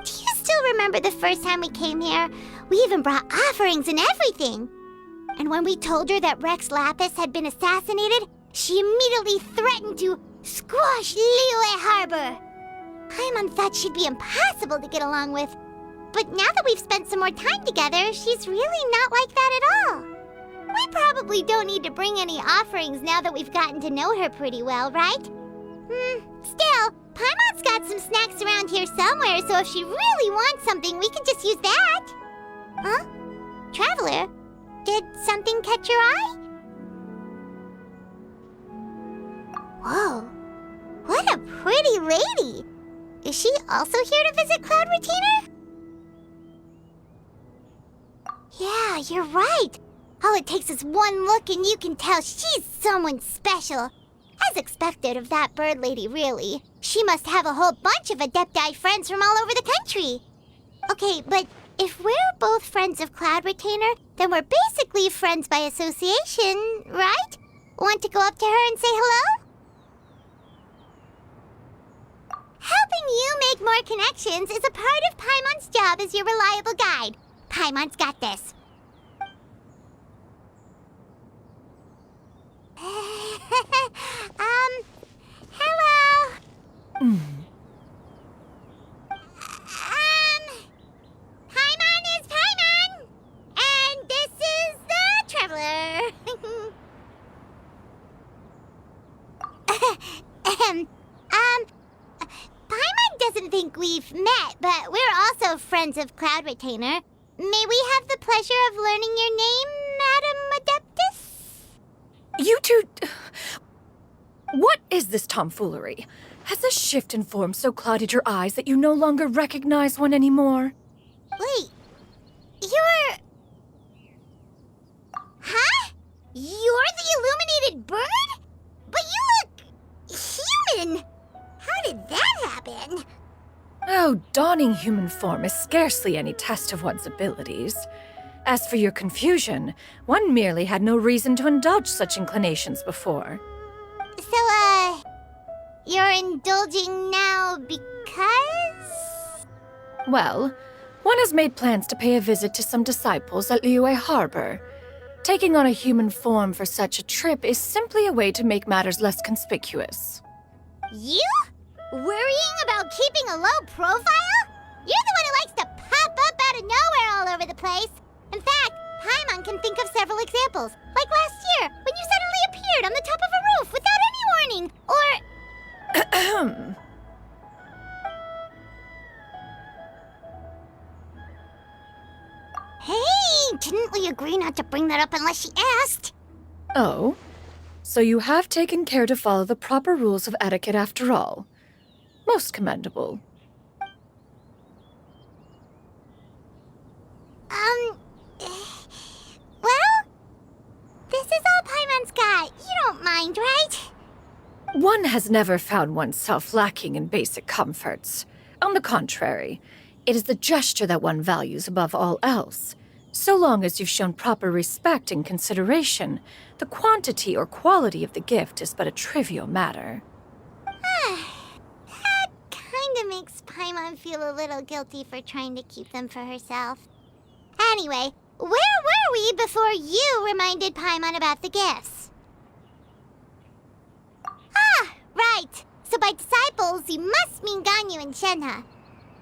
Do you still remember the first time we came here? We even brought offerings and everything. And when we told her that Rex Lapis had been assassinated, she immediately threatened to squash Liyue Harbor. Paimon thought she'd be impossible to get along with. But now that we've spent some more time together, she's really not like that at all. We probably don't need to bring any offerings now that we've gotten to know her pretty well, right? Still, Paimon's got some snacks around here somewhere, so if she really wants something, we can just use that. Huh? Traveler, did something catch your eye? Whoa, what a pretty lady! Is she also here to visit Cloud Retainer? Yeah, you're right. All it takes is one look and you can tell she's someone special. As expected of that bird lady, really. She must have a whole bunch of Adepti friends from all over the country. Okay, but if we're both friends of Cloud Retainer, then we're basically friends by association, right? Want to go up to her and say hello? Helping you make more connections is a part of Paimon's job as your reliable guide. Paimon's got this. Hello. Paimon is Paimon, and this is the Traveler. Paimon doesn't think we've met, but we're also friends of Cloud Retainer. May we have the pleasure of learning your name, Madam Adeptus? You two... What is this tomfoolery? Has the shift in form so clouded your eyes that you no longer recognize one anymore? Wait, you're... Huh? You're the illuminated bird? But you look... human! How did that happen? Oh, donning human form is scarcely any test of one's abilities. As for your confusion, one merely had no reason to indulge such inclinations before. So, you're indulging now because? Well, one has made plans to pay a visit to some disciples at Liyue Harbor. Taking on a human form for such a trip is simply a way to make matters less conspicuous. You? Worrying about keeping a low profile? You're the one who likes to pop up out of nowhere all over the place. In fact, Paimon can think of several examples, like last year, when you suddenly appeared on the top of a roof without any warning, or... Hey, didn't we agree not to bring that up unless she asked? Oh? So you have taken care to follow the proper rules of etiquette after all. Most commendable. Well, this is all Paimon's got. You don't mind, right? One has never found oneself lacking in basic comforts. On the contrary, it is the gesture that one values above all else. So long as you've shown proper respect and consideration, the quantity or quality of the gift is but a trivial matter. That kinda makes Paimon feel a little guilty for trying to keep them for herself. Anyway, where were we before you reminded Paimon about the gifts? Ah, right. So by disciples, you must mean Ganyu and Shenhe.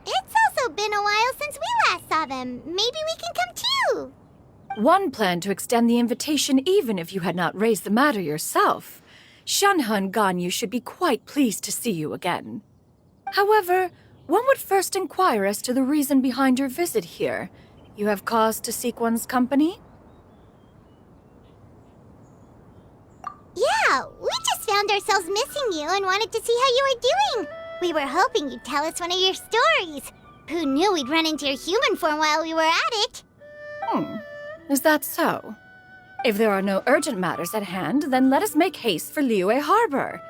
It's also been a while since we last saw them. Maybe we can come too. One planned to extend the invitation even if you had not raised the matter yourself. Shenhe and Ganyu should be quite pleased to see you again. However, one would first inquire as to the reason behind your visit here. You have cause to seek one's company? Yeah, we just found ourselves missing you and wanted to see how you were doing. We were hoping you'd tell us one of your stories. Who knew we'd run into your human form while we were at it? Is that so? If there are no urgent matters at hand, then let us make haste for Liyue Harbor.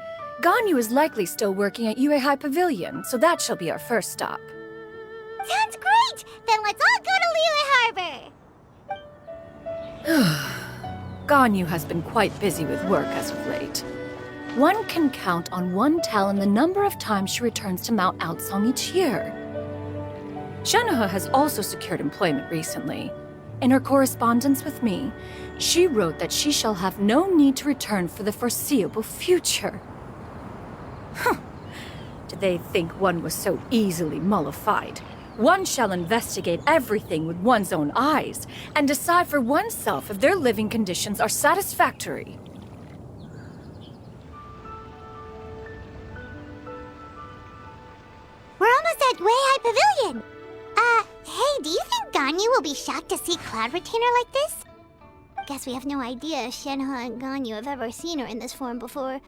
Ganyu is likely still working at Yuehai Pavilion, so that shall be our first stop. Sounds great! Then let's all go to Liyue Harbor! Ganyu has been quite busy with work as of late. One can count on one tell in the number of times she returns to Mount Outsong each year. Shenhe has also secured employment recently. In her correspondence with me, she wrote that she shall have no need to return for the foreseeable future. Huh. Did they think one was so easily mollified? One shall investigate everything with one's own eyes and decide for oneself if their living conditions are satisfactory. We're almost at Weihai Pavilion. Hey, do you think Ganyu will be shocked to see Cloud Retainer like this? Guess we have no idea if Shenhe and Ganyu have ever seen her in this form before.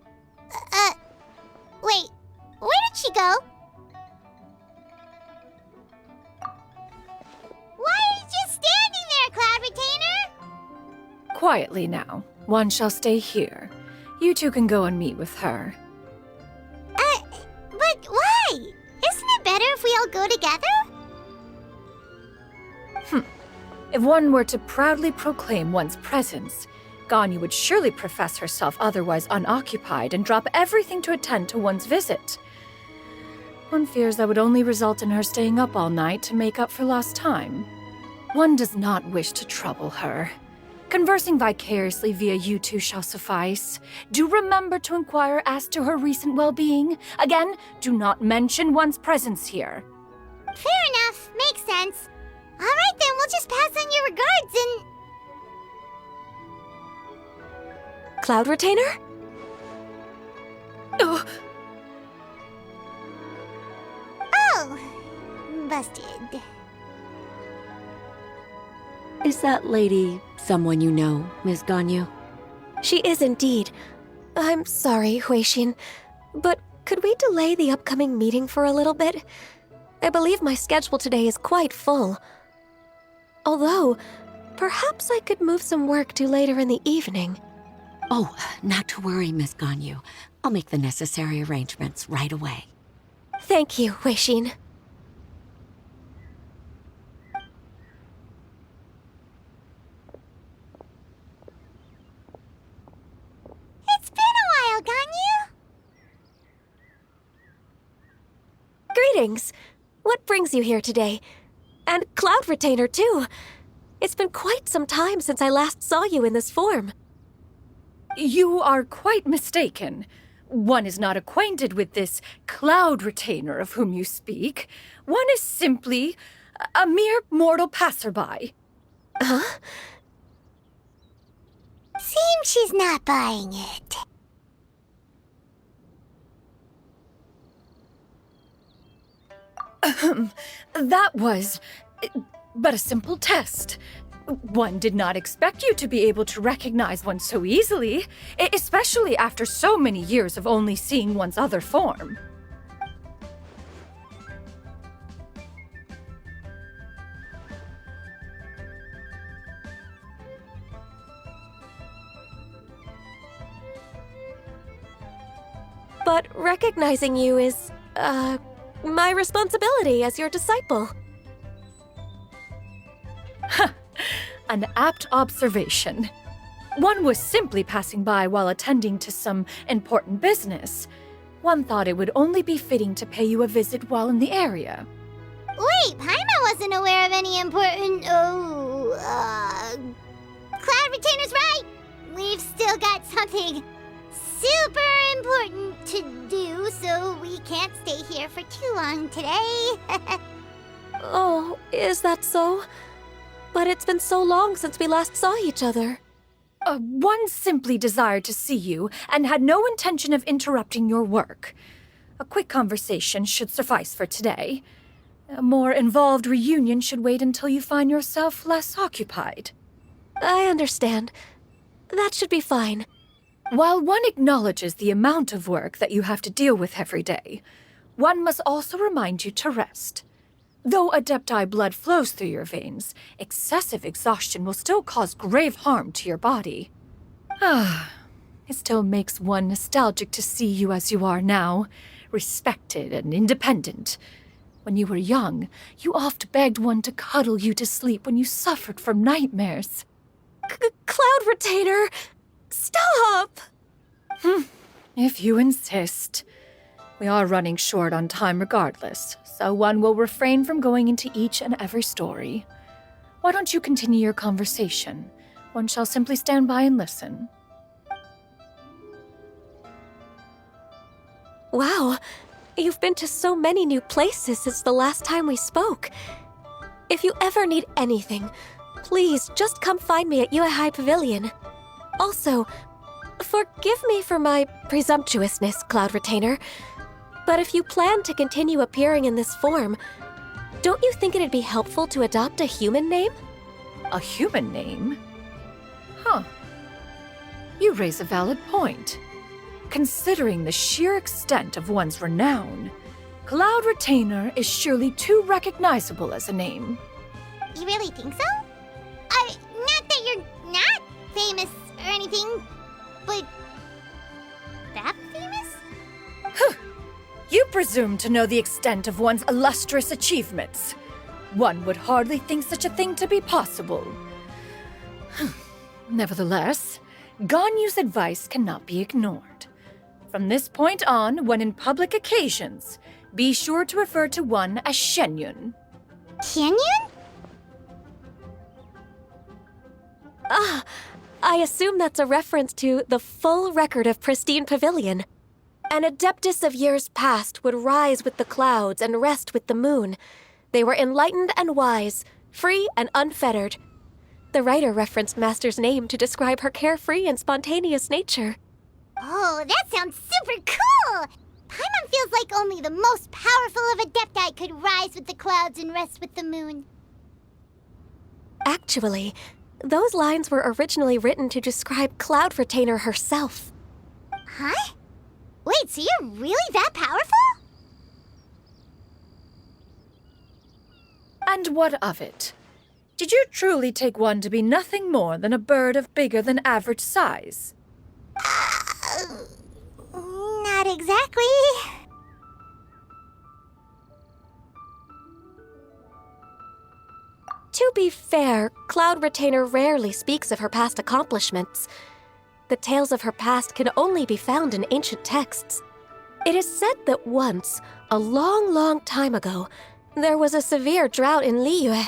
Wait, where did she go? Why are you just standing there, Cloud Retainer? Quietly now. One shall stay here. You two can go and meet with her. But why? Isn't it better if we all go together? If one were to proudly proclaim one's presence, Ganyu would surely profess herself otherwise unoccupied and drop everything to attend to one's visit. One fears that would only result in her staying up all night to make up for lost time. One does not wish to trouble her. Conversing vicariously via you two shall suffice. Do remember to inquire as to her recent well-being. Again, do not mention one's presence here. Fair enough. Makes sense. All right, then, we'll just pass on your regards and... Cloud Retainer? Oh, Oh, busted. Is that lady someone you know, Miss Ganyu? She is indeed. I'm sorry, Huixin, but could we delay the upcoming meeting for a little bit? I believe my schedule today is quite full. Although, perhaps I could move some work to later in the evening. Oh, not to worry, Miss Ganyu. I'll make the necessary arrangements right away. Thank you, Huixin. It's been a while, Ganyu. Greetings. What brings you here today? And Cloud Retainer, too. It's been quite some time since I last saw you in this form. you are quite mistaken. One is not acquainted with this Cloud Retainer of whom you speak. One is simply a mere mortal passerby. Huh? Seems she's not buying it. That was but a simple test. One did not expect you to be able to recognize one so easily, especially after so many years of only seeing one's other form. But recognizing you is, my responsibility as your disciple. An apt observation. One was simply passing by while attending to some important business. One thought it would only be fitting to pay you a visit while in the area. Wait, Paimon wasn't aware of any important... Cloud Retainer's right! We've still got something super important to do, so we can't stay here for too long today. Oh, is that so? But it's been so long since we last saw each other. One simply desired to see you and had no intention of interrupting your work. A quick conversation should suffice for today. A more involved reunion should wait until you find yourself less occupied. I understand. That should be fine. While one acknowledges the amount of work that you have to deal with every day, one must also remind you to rest. Though Adepti blood flows through your veins, excessive exhaustion will still cause grave harm to your body. It still makes one nostalgic to see you as you are now, respected and independent. When you were young, you oft begged one to cuddle you to sleep when you suffered from nightmares. Cloud Retainer! Stop! If you insist. We are running short on time regardless, so one will refrain from going into each and every story. Why don't you continue your conversation? One shall simply stand by and listen. Wow, you've been to so many new places since the last time we spoke. If you ever need anything, please just come find me at Yuehai Pavilion. Also, forgive me for my presumptuousness, Cloud Retainer, but if you plan to continue appearing in this form, don't you think it'd be helpful to adopt a human name? A human name? Huh. You raise a valid point. Considering the sheer extent of one's renown, Cloud Retainer is surely too recognizable as a name. You really think so? Not that you're not famous or anything, but that famous? You presume to know the extent of one's illustrious achievements. One would hardly think such a thing to be possible. Nevertheless, Ganyu's advice cannot be ignored. From this point on, when in public occasions, be sure to refer to one as Xianyun. Xianyun? I assume that's a reference to the full record of Pristine Pavilion. An adeptus of years past would rise with the clouds and rest with the moon. They were enlightened and wise, free and unfettered. The writer referenced Master's name to describe her carefree and spontaneous nature. Oh, that sounds super cool! Paimon feels like only the most powerful of Adepti could rise with the clouds and rest with the moon. Actually, those lines were originally written to describe Cloud Retainer herself. Huh? Wait, so you're really that powerful? And what of it? Did you truly take one to be nothing more than a bird of bigger than average size? Not exactly. To be fair, Cloud Retainer rarely speaks of her past accomplishments. The tales of her past can only be found in ancient texts. It is said that once, a long, long time ago, there was a severe drought in Liyue.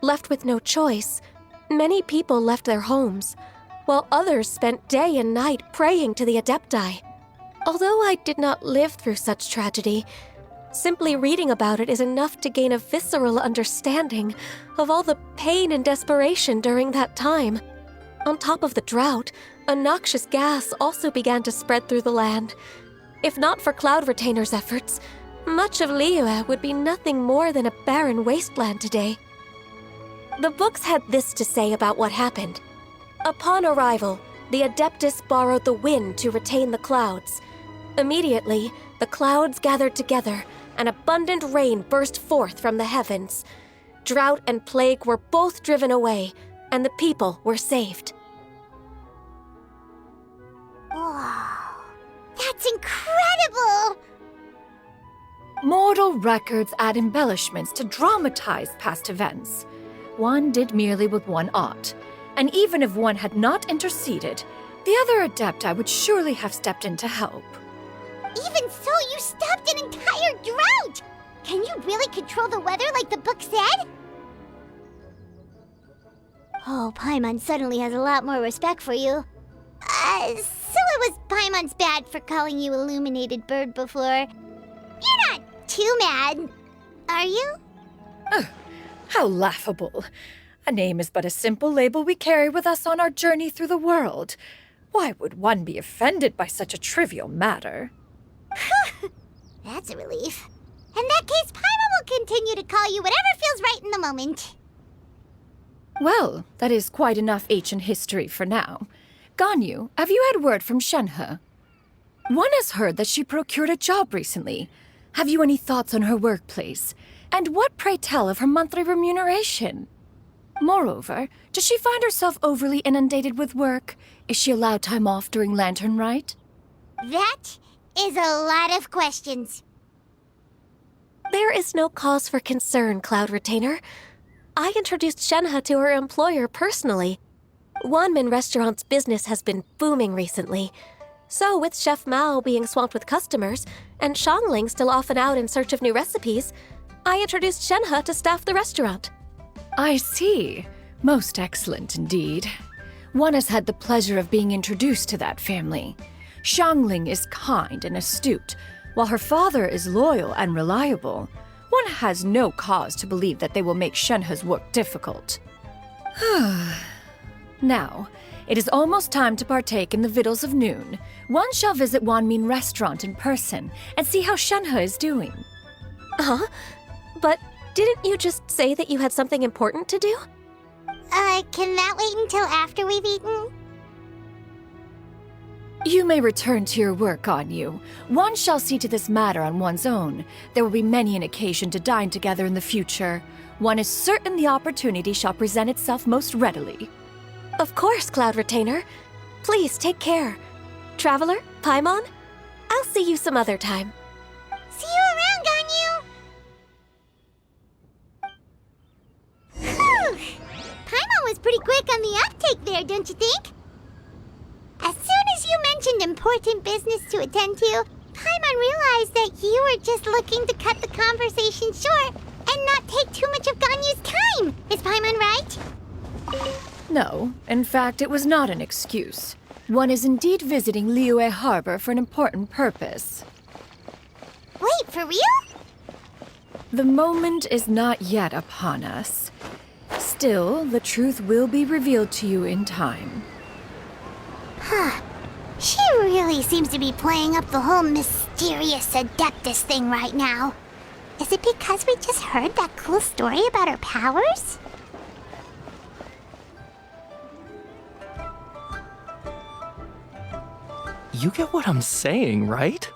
Left with no choice, many people left their homes, while others spent day and night praying to the Adepti. Although I did not live through such tragedy, simply reading about it is enough to gain a visceral understanding of all the pain and desperation during that time. On top of the drought, a noxious gas also began to spread through the land. If not for Cloud Retainer's efforts, much of Liyue would be nothing more than a barren wasteland today. The books had this to say about what happened. Upon arrival, the Adeptus borrowed the wind to retain the clouds. Immediately, the clouds gathered together, and abundant rain burst forth from the heavens. Drought and plague were both driven away, and the people were saved. Wow, that's incredible! Mortal records add embellishments to dramatize past events. One did merely what one ought, and even if one had not interceded, the other Adepti would surely have stepped in to help. Even so, you stopped an entire drought! Can you really control the weather like the book said? Oh, Paimon suddenly has a lot more respect for you. So it was Paimon's bad for calling you Illuminated Bird before. You're not too mad, are you? How laughable. A name is but a simple label we carry with us on our journey through the world. Why would one be offended by such a trivial matter? That's a relief. In that case, Paimon will continue to call you whatever feels right in the moment. Well, that is quite enough ancient history for now. Ganyu, have you had word from Shenhe? One has heard that she procured a job recently. Have you any thoughts on her workplace? And what, pray tell, of her monthly remuneration? Moreover, does she find herself overly inundated with work? Is she allowed time off during Lantern Rite? That is a lot of questions. There is no cause for concern, Cloud Retainer. I introduced Shenhe to her employer personally. Wanmin Restaurant's business has been booming recently, So, with Chef Mao being swamped with customers, and Xiangling still off and out in search of new recipes, I introduced Shenhe to staff the restaurant. I see. Most excellent indeed. One has had the pleasure of being introduced to that family. Xiangling is kind and astute, while her father is loyal and reliable. One has no cause to believe that they will make Shenhe's work difficult. Now, it is almost time to partake in the victuals of noon. One shall visit Wanmin Restaurant in person and see how Shenhe is doing. Huh? But didn't you just say that you had something important to do? Can that wait until after we've eaten? You may return to your work, Xianyun. One shall see to this matter on one's own. There will be many an occasion to dine together in the future. One is certain the opportunity shall present itself most readily. Of course, Cloud Retainer. Please take care. Traveler, Paimon, I'll see you some other time. See you around, Ganyu! Whew! Paimon was pretty quick on the uptake there, don't you think? As soon as you mentioned important business to attend to, Paimon realized that you were just looking to cut the conversation short and not take too much of Ganyu's time. Is Paimon right? No, in fact, it was not an excuse. One is indeed visiting Liyue Harbor for an important purpose. Wait, for real? The moment is not yet upon us. Still, the truth will be revealed to you in time. She really seems to be playing up the whole mysterious Adeptus thing right now. Is it because we just heard that cool story about her powers? You get what I'm saying, right?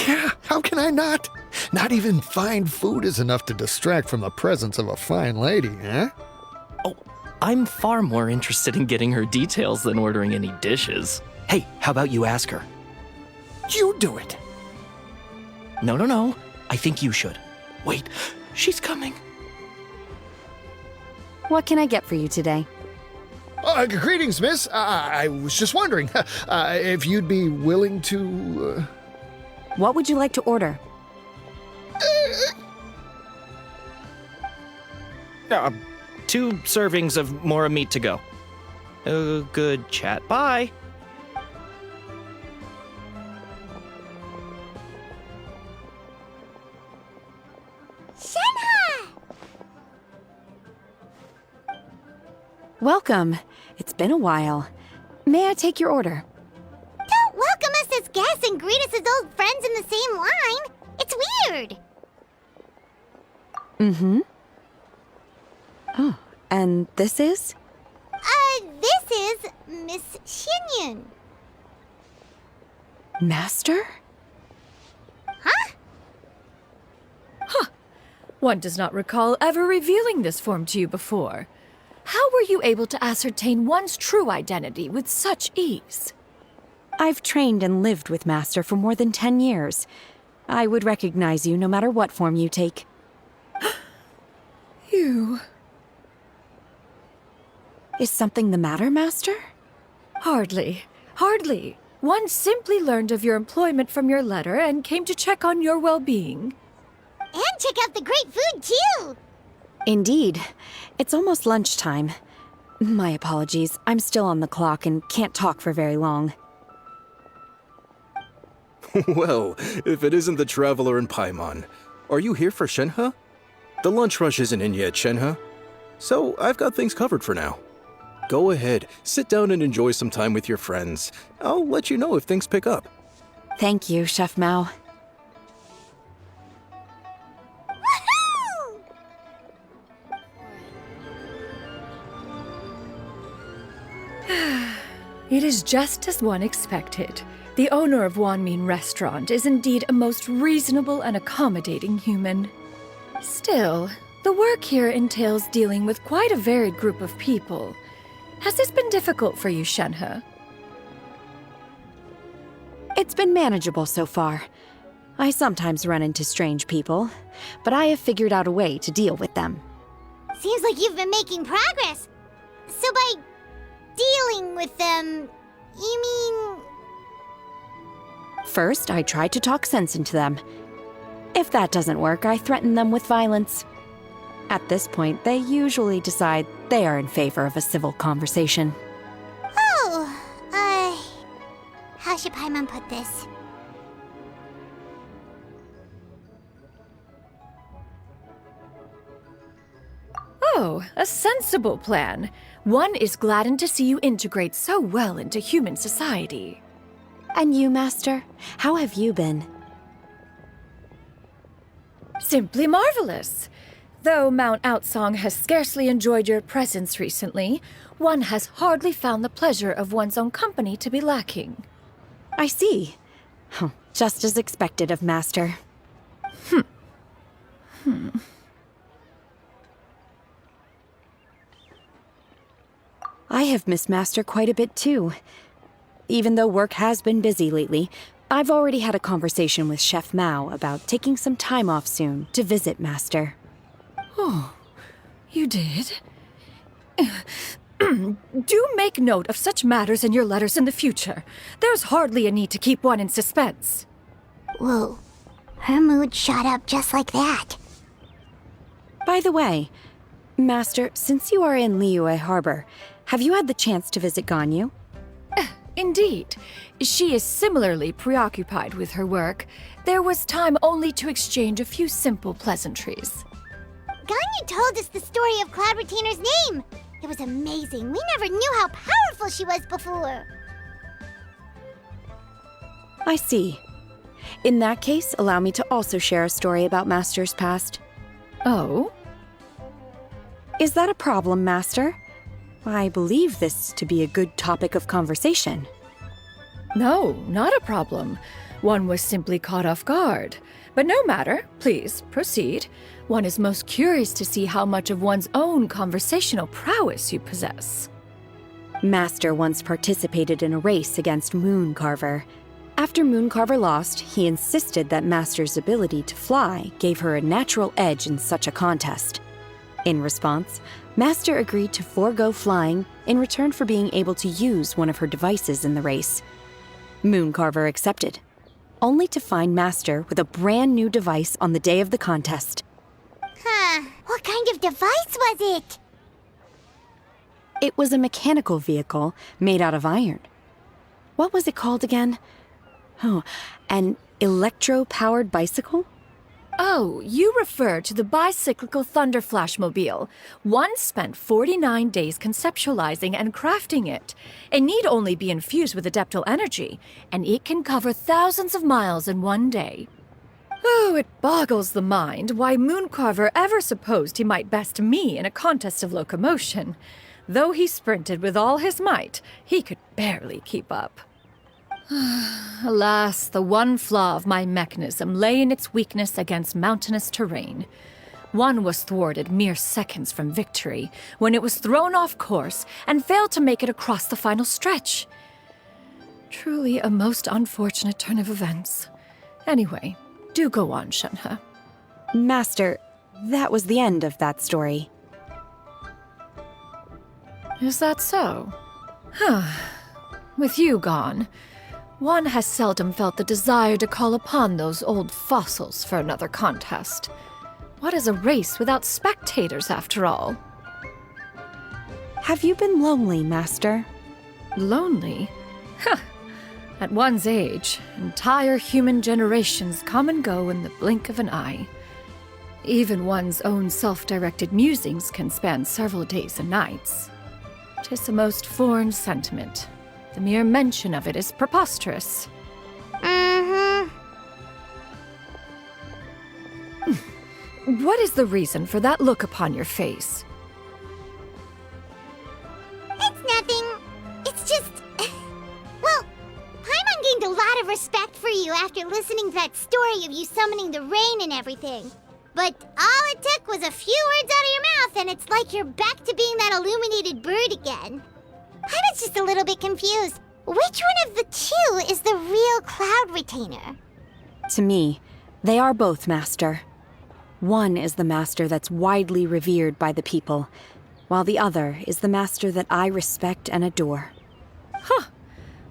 Yeah, how can I not? Not even fine food is enough to distract from the presence of a fine lady, huh? Oh, I'm far more interested in getting her details than ordering any dishes. Hey, how about you ask her? You do it. No. I think you should. Wait, she's coming. What can I get for you today? Greetings, miss. I was just wondering if you'd be willing to... What would you like to order? 2 servings of Mora meat to go. Good chat. Bye. Shenhe! Welcome. It's been a while. May I take your order? Don't welcome us as guests and greet us as old friends in the same line. It's weird. Mm-hmm. Oh, and this is? This is Miss Xianyun. Master? Huh? One does not recall ever revealing this form to you before. How were you able to ascertain one's true identity with such ease? I've trained and lived with Master for more than 10 years. I would recognize you no matter what form you take. You... Is something the matter, Master? Hardly. One simply learned of your employment from your letter and came to check on your well-being. And check out the great food, too. Indeed. It's almost lunchtime. My apologies. I'm still on the clock and can't talk for very long. Well, if it isn't the Traveler and Paimon, are you here for Shenhe? The lunch rush isn't in yet, Shenhe. So I've got things covered for now. Go ahead, sit down and enjoy some time with your friends. I'll let you know if things pick up. Thank you, Chef Mao. Woohoo! It is just as one expected. The owner of Wanmin Restaurant is indeed a most reasonable and accommodating human. Still, the work here entails dealing with quite a varied group of people. Has this been difficult for you, Shenhe? It's been manageable so far. I sometimes run into strange people, but I have figured out a way to deal with them. Seems like you've been making progress. So by dealing with them, you mean First, I try to talk sense into them. If that doesn't work, I threaten them with violence. At this point, they usually decide they are in favor of a civil conversation. Oh, how should Paimon put this? Oh, a sensible plan. One is gladdened to see you integrate so well into human society. And you, Master? How have you been? Simply marvelous. Though Mount Outsong has scarcely enjoyed your presence recently, one has hardly found the pleasure of one's own company to be lacking. I see. Just as expected of Master. I have missed Master quite a bit too. Even though work has been busy lately, I've already had a conversation with Chef Mao about taking some time off soon to visit Master. Oh, you did? Do make note of such matters in your letters in the future. There's hardly a need to keep one in suspense. Whoa, her mood shot up just like that. By the way, Master, since you are in Liyue Harbor, have you had the chance to visit Ganyu? Indeed. She is similarly preoccupied with her work. There was time only to exchange a few simple pleasantries. Ganyu told us the story of Cloud Retainer's name. It was amazing. We never knew how powerful she was before. I see. In that case, allow me to also share a story about Master's past. Oh? Is that a problem, Master? I believe this to be a good topic of conversation. No, not a problem. One was simply caught off guard. But no matter. Please, proceed. One is most curious to see how much of one's own conversational prowess you possess. Master once participated in a race against Mooncarver. After Mooncarver lost, he insisted that Master's ability to fly gave her a natural edge in such a contest. In response, Master agreed to forego flying in return for being able to use one of her devices in the race. Mooncarver accepted, only to find Master with a brand new device on the day of the contest. What kind of device was it? It was a mechanical vehicle made out of iron. What was it called again? Oh, an electro-powered bicycle? Oh, you refer to the bicyclical Thunder Flashmobile. One spent 49 days conceptualizing and crafting it. It need only be infused with adeptal energy, and it can cover thousands of miles in one day. Oh, it boggles the mind why Mooncarver ever supposed he might best me in a contest of locomotion. Though he sprinted with all his might, he could barely keep up. Alas, the one flaw of my mechanism lay in its weakness against mountainous terrain. One was thwarted mere seconds from victory, when it was thrown off course and failed to make it across the final stretch. Truly a most unfortunate turn of events. Anyway, do go on, Shenhe. Master, that was the end of that story. Is that so? With you gone, one has seldom felt the desire to call upon those old fossils for another contest. What is a race without spectators, after all? Have you been lonely, Master? Lonely? At one's age, entire human generations come and go in the blink of an eye. Even one's own self-directed musings can span several days and nights. 'Tis a most foreign sentiment. The mere mention of it is preposterous. What is the reason for that look upon your face? It's nothing. It's just... Well, Paimon gained a lot of respect for you after listening to that story of you summoning the rain and everything. But all it took was a few words out of your mouth and it's like you're back to being that illuminated bird again. I was just a little bit confused. Which one of the two is the real Cloud Retainer? To me, they are both, Master. One is the Master that's widely revered by the people, while the other is the Master that I respect and adore.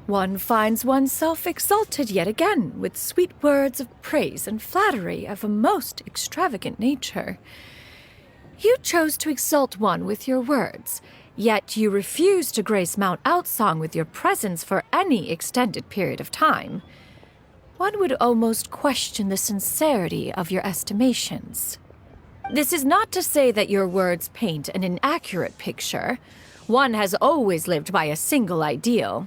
One finds oneself exalted yet again with sweet words of praise and flattery of a most extravagant nature. You chose to exalt one with your words, yet you refuse to grace Mount Outsong with your presence for any extended period of time. One would almost question the sincerity of your estimations. This is not to say that your words paint an inaccurate picture. One has always lived by a single ideal.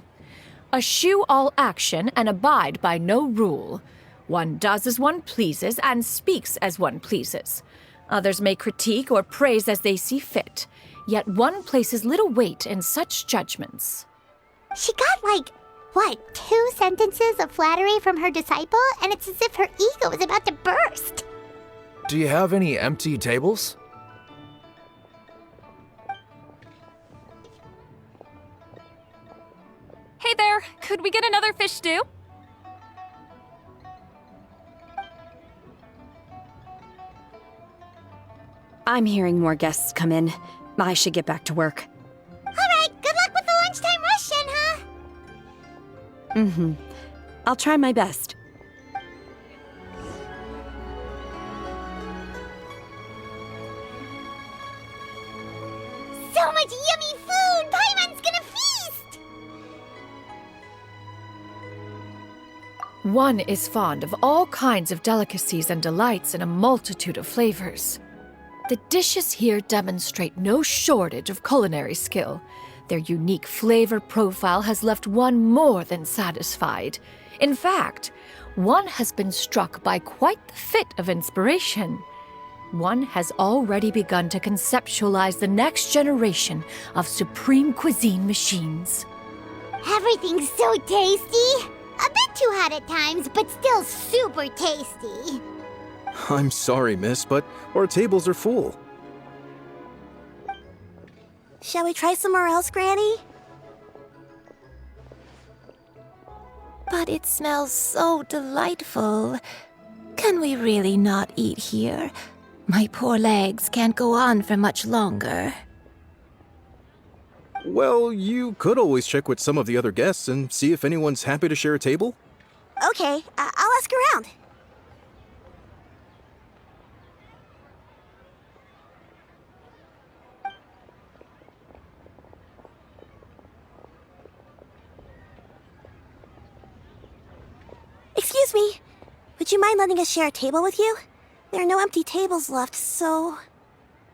Eschew all action and abide by no rule. One does as one pleases and speaks as one pleases. Others may critique or praise as they see fit, yet one places little weight in such judgments. She got, 2 sentences of flattery from her disciple, and it's as if her ego is about to burst. Do you have any empty tables? Hey there, could we get another fish stew? I'm hearing more guests come in. I should get back to work. All right, good luck with the lunchtime rush, Shenhe. Mm-hmm. I'll try my best. So much yummy food! Paimon's gonna feast! One is fond of all kinds of delicacies and delights in a multitude of flavors. The dishes here demonstrate no shortage of culinary skill. Their unique flavor profile has left one more than satisfied. In fact, one has been struck by quite the fit of inspiration. One has already begun to conceptualize the next generation of supreme cuisine machines. Everything's so tasty! A bit too hot at times, but still super tasty. I'm sorry, miss, but our tables are full. Shall we try somewhere else, Granny? But it smells so delightful. Can we really not eat here? My poor legs can't go on for much longer. Well, you could always check with some of the other guests and see if anyone's happy to share a table. Okay, I'll ask around. Excuse me. Would you mind letting us share a table with you? There are no empty tables left, so...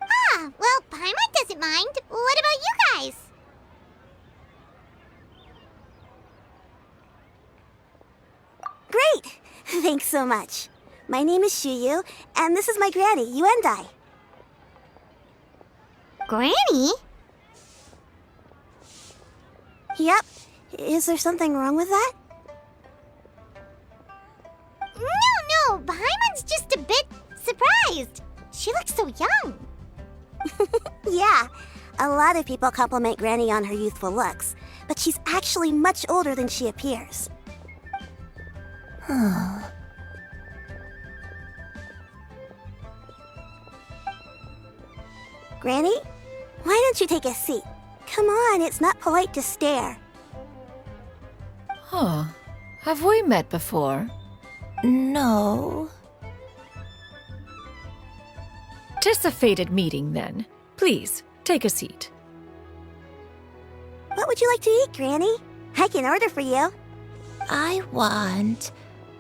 Ah, well, Paimon doesn't mind. What about you guys? Great! Thanks so much. My name is Xianyun, and this is my granny, Yuendai. Granny? Yep. Is there something wrong with that? No, Paimon's just a bit surprised. She looks so young. Yeah, a lot of people compliment Granny on her youthful looks, but she's actually much older than she appears. Granny, why don't you take a seat? Come on, it's not polite to stare. Huh. Have we met before? No. 'Tis a fated meeting, then. Please, take a seat. What would you like to eat, Granny? I can order for you. I want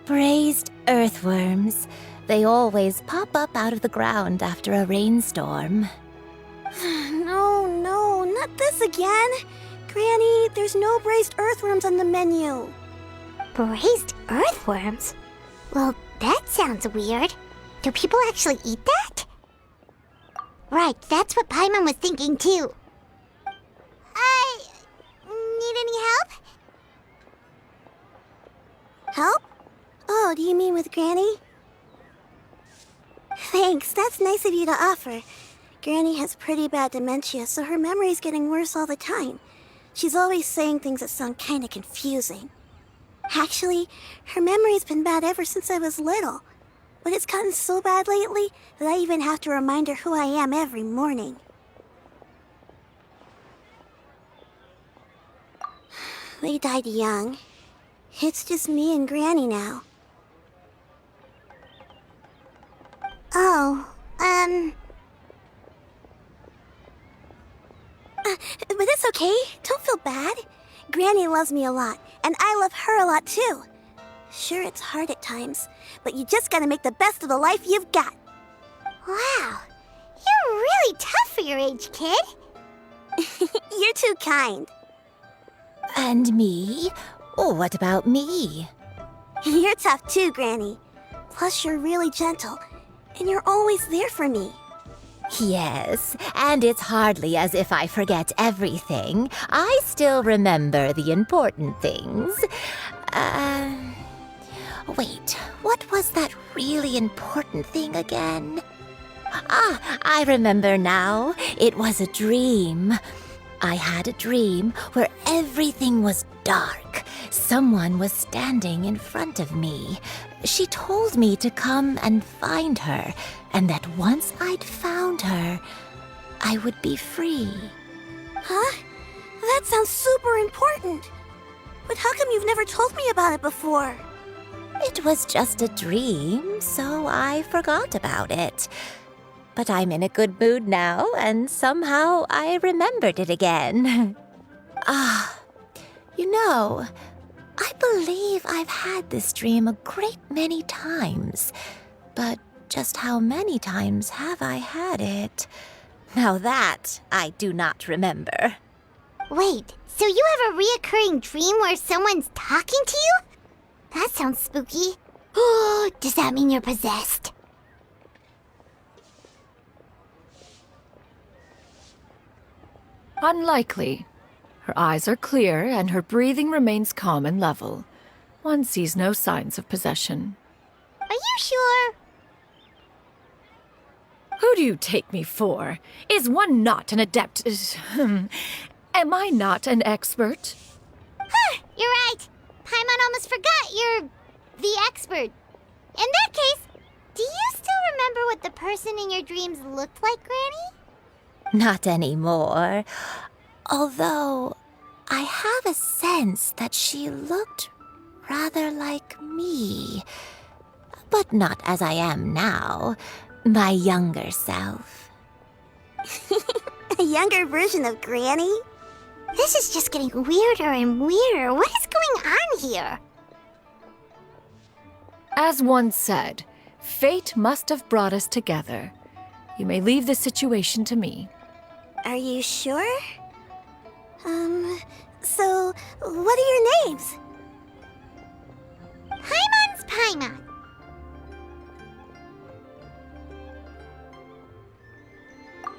braised earthworms. They always pop up out of the ground after a rainstorm. No, not this again. Granny, there's no braised earthworms on the menu. Braised earthworms? Well, that sounds weird. Do people actually eat that? Right, that's what Paimon was thinking too. Need any help? Help? Oh, do you mean with Granny? Thanks, that's nice of you to offer. Granny has pretty bad dementia, so her memory's getting worse all the time. She's always saying things that sound kinda confusing. Actually, her memory's been bad ever since I was little. But it's gotten so bad lately that I even have to remind her who I am every morning. They died young. It's just me and Granny now. Oh, but it's okay. Don't feel bad. Granny loves me a lot, and I love her a lot too. Sure, it's hard at times, but you just gotta make the best of the life you've got. Wow, you're really tough for your age, kid. You're too kind. And me? Oh, what about me? You're tough too, Granny. Plus, you're really gentle, and you're always there for me. Yes, and it's hardly as if I forget everything. I still remember the important things. Wait, what was that really important thing again? Ah, I remember now. It was a dream. I had a dream where everything was dark. Someone was standing in front of me. She told me to come and find her, and that once I'd found her, I would be free. Huh? That sounds super important. But how come you've never told me about it before? It was just a dream, so I forgot about it. But I'm in a good mood now, and somehow I remembered it again. You know, I believe I've had this dream a great many times. But just how many times have I had it? Now that I do not remember. Wait, so you have a reoccurring dream where someone's talking to you? That sounds spooky. Oh, does that mean you're possessed? Unlikely. Her eyes are clear and her breathing remains calm and level. One sees no signs of possession. Are you sure? Who do you take me for? Is one not an adept? Am I not an expert? Huh, you're right. Paimon almost forgot you're the expert. In that case, do you still remember what the person in your dreams looked like, Granny? Not anymore. Although, I have a sense that she looked rather like me. But not as I am now. My younger self. A younger version of Granny? This is just getting weirder and weirder. What is going on here? As one said, fate must have brought us together. You may leave the situation to me. Are you sure? So, what are your names? Paimon's Paimon.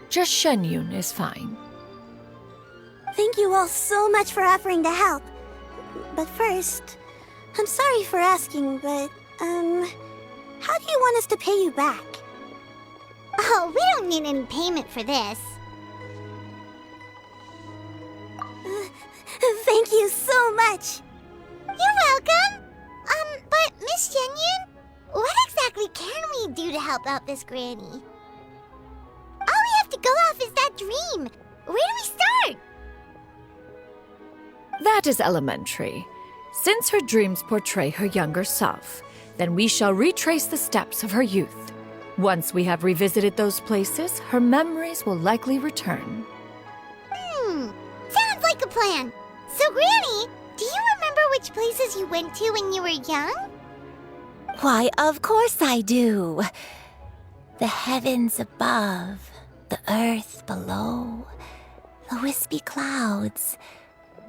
Just Xianyun is fine. Thank you all so much for offering to help. But first, I'm sorry for asking, but, how do you want us to pay you back? Oh, we don't need any payment for this. Thank you so much. You're welcome. But Miss Xianyun, what exactly can we do to help out this granny? All we have to go off is that dream. Where do we start? That is elementary. Since her dreams portray her younger self, then we shall retrace the steps of her youth. Once we have revisited those places, her memories will likely return. Sounds like a plan. So, Granny, do you remember which places you went to when you were young? Why, of course I do. The heavens above, the earth below, the wispy clouds,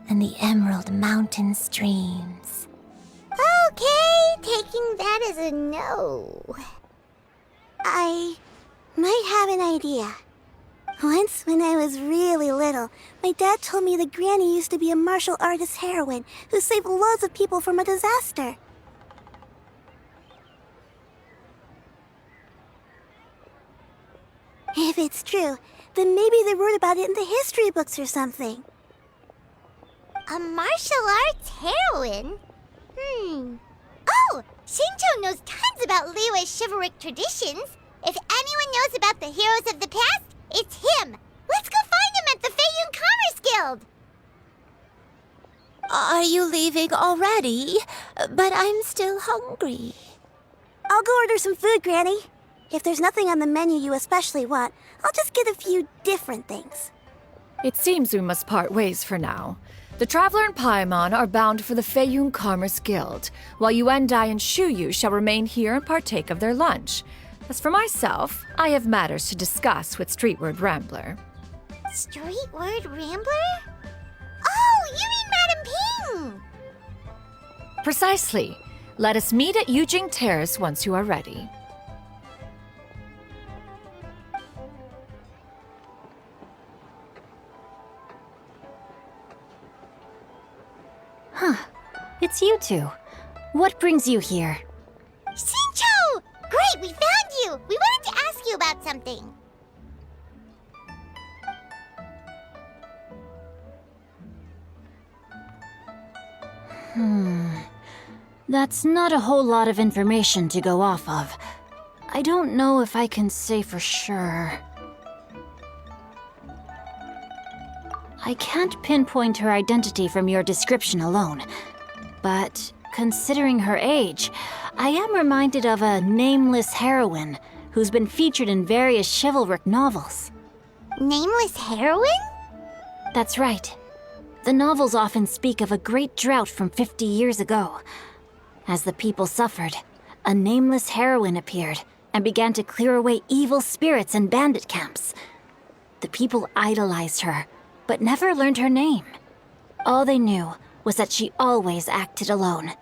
and the emerald mountain streams. Okay, taking that as a no. I might have an idea. Once, when I was really little, my dad told me that Granny used to be a martial artist heroine who saved loads of people from a disaster. If it's true, then maybe they wrote about it in the history books or something. A martial arts heroine? Oh, Shinjo knows tons about Liyue's chivalric traditions. If anyone knows about the heroes of the past, it's him. Let's go find him at the Feiyun Commerce Guild. Are you leaving already? But I'm still hungry. I'll go order some food, Granny. If there's nothing on the menu you especially want, I'll just get a few different things. It seems we must part ways for now. The Traveler and Paimon are bound for the Xianyun Commerce Guild, while Yuendai and Shuyu shall remain here and partake of their lunch. As for myself, I have matters to discuss with Streetward Rambler. Streetward Rambler? Oh, you mean Madam Ping! Precisely. Let us meet at Yujing Terrace once you are ready. Huh. It's you two. What brings you here? Xinqiu! Great, we found you! We wanted to ask you about something. That's not a whole lot of information to go off of. I don't know if I can say for sure. I can't pinpoint her identity from your description alone, but considering her age, I am reminded of a nameless heroine who's been featured in various chivalric novels. Nameless heroine? That's right. The novels often speak of a great drought from 50 years ago. As the people suffered, a nameless heroine appeared and began to clear away evil spirits and bandit camps. The people idolized her, but never learned her name. All they knew was that she always acted alone.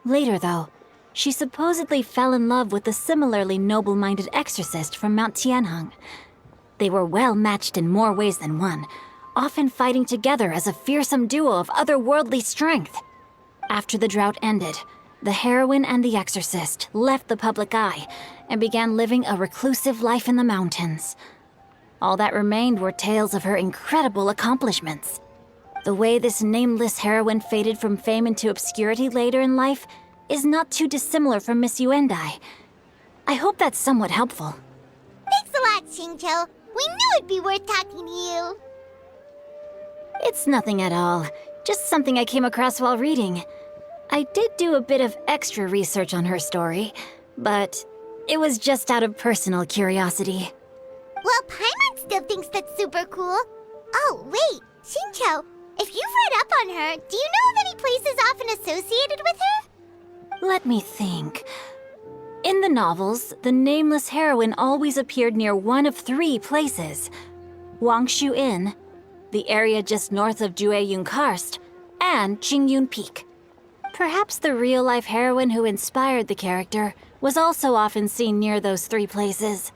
Later, though, she supposedly fell in love with a similarly noble-minded exorcist from Mount Tianheng. They were well matched in more ways than one, often fighting together as a fearsome duo of otherworldly strength. After the drought ended, the heroine and the exorcist left the public eye and began living a reclusive life in the mountains. All that remained were tales of her incredible accomplishments. The way this nameless heroine faded from fame into obscurity later in life is not too dissimilar from Miss Yuendai. I hope that's somewhat helpful. Thanks a lot, Xinqiu. We knew it'd be worth talking to you. It's nothing at all. Just something I came across while reading. I did do a bit of extra research on her story, but it was just out of personal curiosity. Well, Paimon still thinks that's super cool. Oh, wait, Xinqiu, if you've read up on her, do you know of any places often associated with her? Let me think. In the novels, the nameless heroine always appeared near one of 3 places. Wangshu Inn, the area just north of Jueyun Karst, and Qingyun Peak. Perhaps the real-life heroine who inspired the character was also often seen near those 3 places.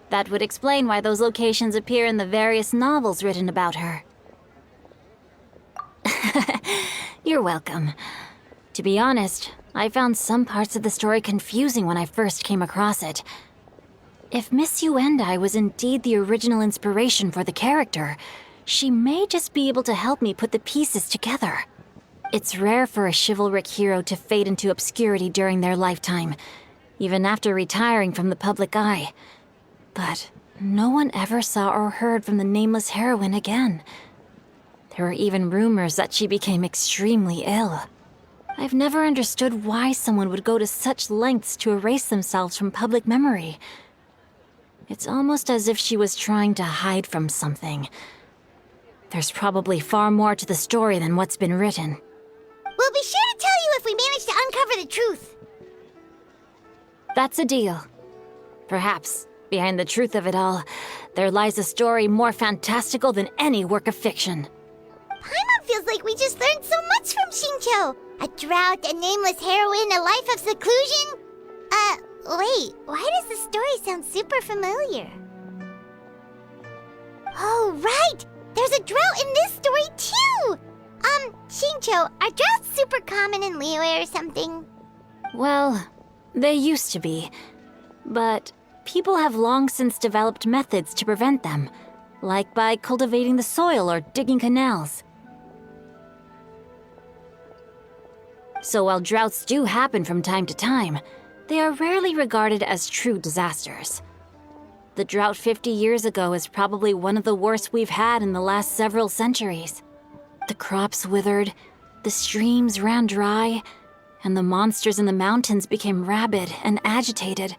That would explain why those locations appear in the various novels written about her. You're welcome. To be honest, I found some parts of the story confusing when I first came across it. If Miss Yuendai was indeed the original inspiration for the character, she may just be able to help me put the pieces together. It's rare for a chivalric hero to fade into obscurity during their lifetime, even after retiring from the public eye. But no one ever saw or heard from the nameless heroine again. There were even rumors that she became extremely ill. I've never understood why someone would go to such lengths to erase themselves from public memory. It's almost as if she was trying to hide from something. There's probably far more to the story than what's been written. We'll be sure to tell you if we manage to uncover the truth. That's a deal. Perhaps, behind the truth of it all, there lies a story more fantastical than any work of fiction. Paimon feels like we just learned so much from Xinqiu. A drought, a nameless heroine, a life of seclusion. Wait, why does the story sound super familiar? Oh, right! There's a drought in this story, too! Xinqiu, are droughts super common in Liyue or something? Well, they used to be. But people have long since developed methods to prevent them, like by cultivating the soil or digging canals. So while droughts do happen from time to time, they are rarely regarded as true disasters. The drought 50 years ago is probably one of the worst we've had in the last several centuries. The crops withered, The streams ran dry, and the monsters in the mountains became rabid and agitated.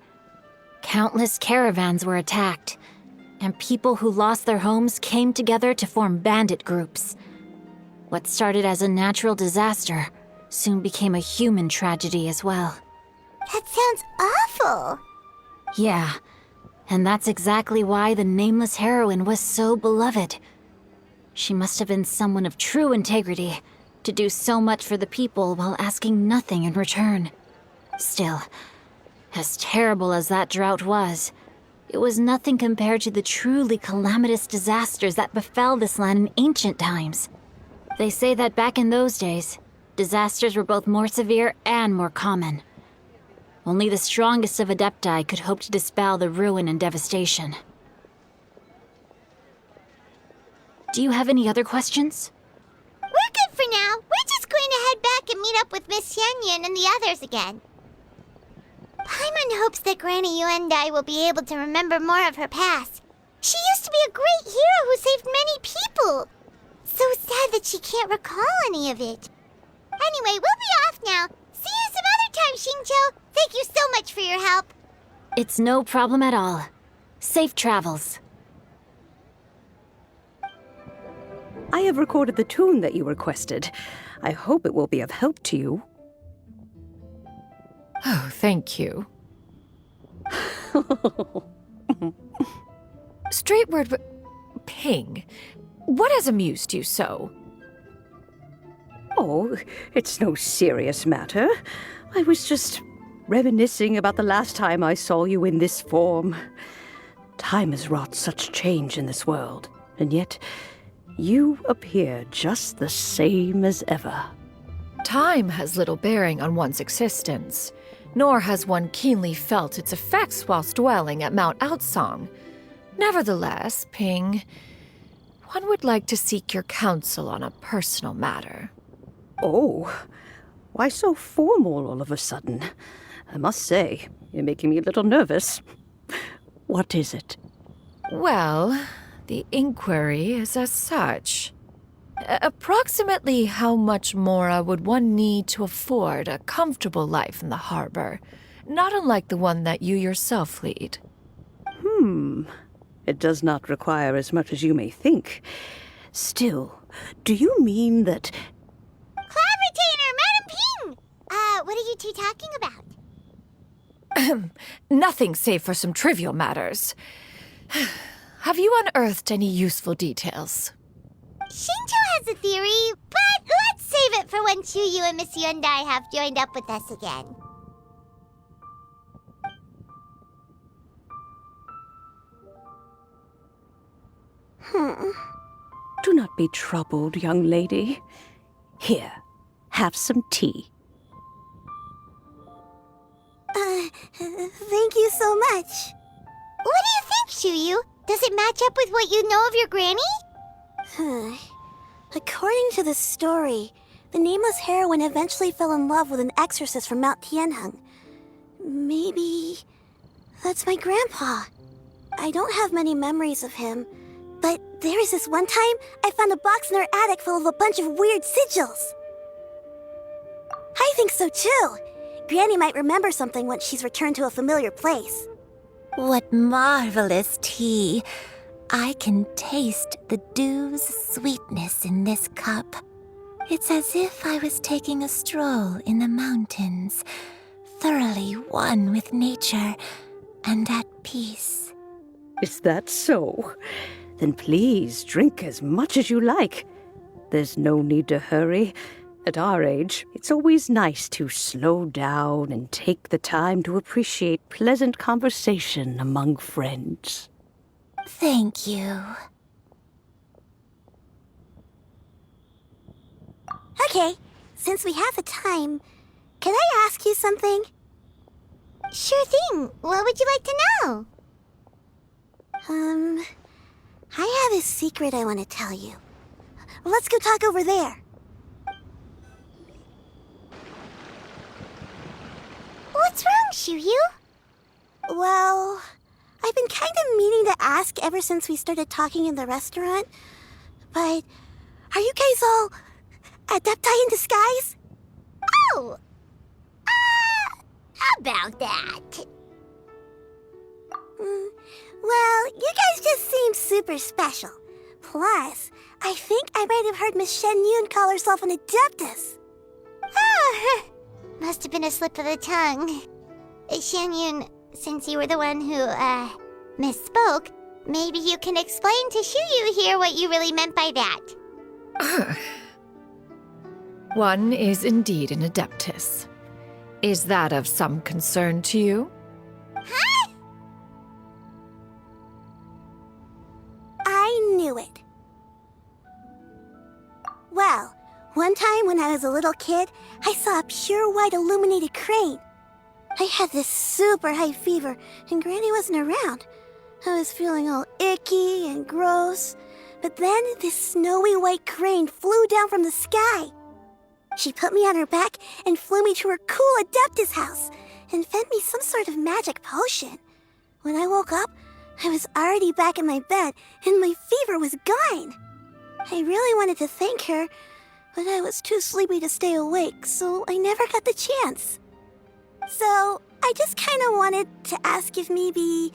Countless caravans were attacked, and people who lost their homes came together to form bandit groups. What started as a natural disaster soon became a human tragedy as well. That sounds awful. Yeah, and that's exactly why the nameless heroine was so beloved. She must have been someone of true integrity to do so much for the people while asking nothing in return. Still, as terrible as that drought was, it was nothing compared to the truly calamitous disasters that befell this land in ancient times. They say that back in those days, disasters were both more severe and more common. Only the strongest of Adepti could hope to dispel the ruin and devastation. Do you have any other questions? We're good for now. We're just going to head back and meet up with Miss Xianyun and the others again. Paimon hopes that Granny Yuendai will be able to remember more of her past. She used to be a great hero who saved many people. So sad that she can't recall any of it. Anyway, we'll be off now. See you some other time, Xingqiu. Thank you so much for your help. It's no problem at all. Safe travels. I have recorded the tune that you requested. I hope it will be of help to you. Oh, thank you. Straight word, but Ping, what has amused you so? Oh, it's no serious matter. I was just reminiscing about the last time I saw you in this form. Time has wrought such change in this world, and yet you appear just the same as ever. Time has little bearing on one's existence, nor has one keenly felt its effects whilst dwelling at Mount Outsong. Nevertheless, Ping, one would like to seek your counsel on a personal matter. Oh, why so formal all of a sudden? I must say, you're making me a little nervous. What is it? Well, the inquiry is as such. Approximately how much more would one need to afford a comfortable life in the harbor, not unlike the one that you yourself lead? It does not require as much as you may think. Still, do you mean that... Club Retainer, Madam Ping! What are you two talking about? Nothing save for some trivial matters. Have you unearthed any useful details? Xingqiu has a theory, but let's save it for when Chuyu and Miss Yuendai have joined up with us again. Do not be troubled, young lady. Here, have some tea. Thank you so much. What do you think, Chuyu? Does it match up with what you know of your granny? According to the story, the nameless heroine eventually fell in love with an exorcist from Mount Tianheng. Maybe that's my grandpa. I don't have many memories of him, but there was this one time I found a box in her attic full of a bunch of weird sigils. I think so too. Granny might remember something once she's returned to a familiar place. What marvelous tea. I can taste the dew's sweetness in this cup. It's as if I was taking a stroll in the mountains, thoroughly one with nature and at peace. Is that so? Then please drink as much as you like. There's no need to hurry. At our age, it's always nice to slow down and take the time to appreciate pleasant conversation among friends. Thank you. Okay, since we have the time, can I ask you something? Sure thing. What would you like to know? I have a secret I want to tell you. Let's go talk over there. What's wrong, Chuyu? Well, I've been kind of meaning to ask ever since we started talking in the restaurant. But are you guys all Adepti in disguise? Oh! About that. Well, you guys just seem super special. Plus, I think I might have heard Miss Xianyun call herself an Adeptus. Oh, must have been a slip of the tongue. Xianyun, since you were the one who, misspoke, maybe you can explain to Xiyu here what you really meant by that. One is indeed an Adeptus. Is that of some concern to you? Huh? I knew it. Well, one time when I was a little kid, I saw a pure white illuminated crane. I had this super high fever, and Granny wasn't around. I was feeling all icky and gross. But then this snowy white crane flew down from the sky. She put me on her back and flew me to her cool Adeptus house and fed me some sort of magic potion. When I woke up, I was already back in my bed and my fever was gone. I really wanted to thank her, but I was too sleepy to stay awake, so I never got the chance. So, I just kind of wanted to ask if maybe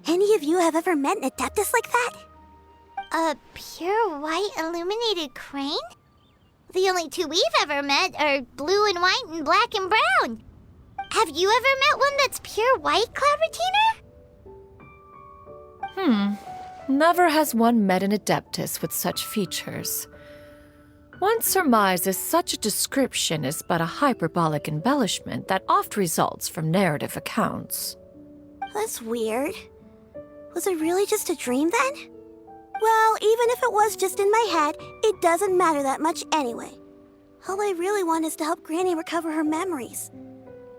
any of you have ever met an Adeptus like that? A pure white illuminated crane? The only two we've ever met are blue and white and black and brown. Have you ever met one that's pure white, Cloud Retainer? Never has one met an Adeptus with such features. One surmises such a description is but a hyperbolic embellishment that oft results from narrative accounts. That's weird. Was it really just a dream then? Well, even if it was just in my head, it doesn't matter that much anyway. All I really want is to help Granny recover her memories.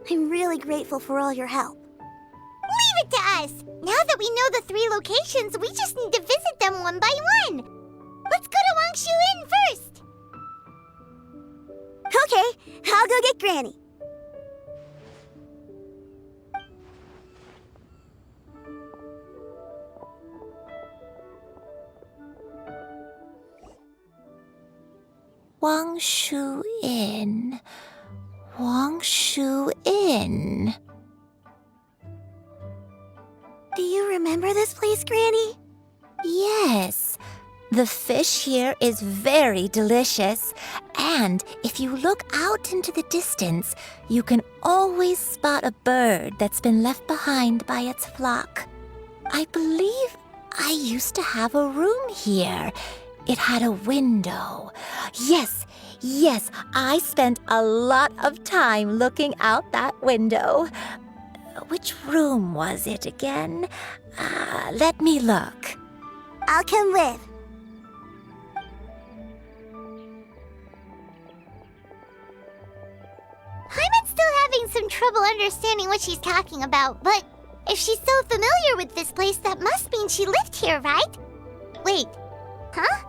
I'm really grateful for all your help. Leave it to us! Now that we know the 3 locations, we just need to visit them one by one. Let's go to Wangshu Inn first. Okay, I'll go get Granny. Wangshu Inn. Wangshu Inn. Do you remember this place, Granny? Yes. The fish here is very delicious, and if you look out into the distance, you can always spot a bird that's been left behind by its flock. I believe I used to have a room here. It had a window. Yes, I spent a lot of time looking out that window. Which room was it again? Let me look. I'll come with. Hyman's still having some trouble understanding what she's talking about, but if she's so familiar with this place, that must mean she lived here, right? Wait, huh?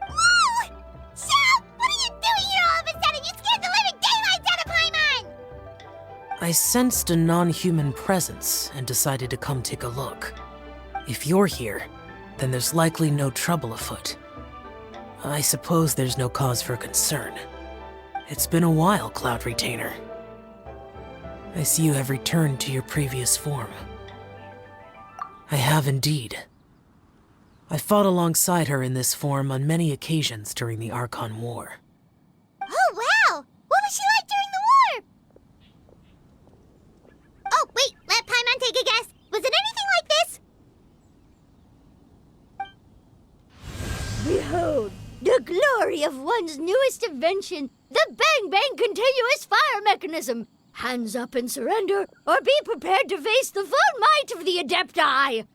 Whoa! Shell! What are you doing here all of a sudden? You scared the living daylights out of Paimon! I sensed a non-human presence and decided to come take a look. If you're here, then there's likely no trouble afoot. I suppose there's no cause for concern. It's been a while, Cloud Retainer. I see you have returned to your previous form. I have indeed. I fought alongside her in this form on many occasions during the Archon War. Oh, wow! What was she like during the war? Oh, wait, let Paimon take a guess. Was it anything like this? Behold, the glory of one's newest invention, the Bang Bang Continuous Fire Mechanism. Hands up and surrender, or be prepared to face the full might of the Adepti.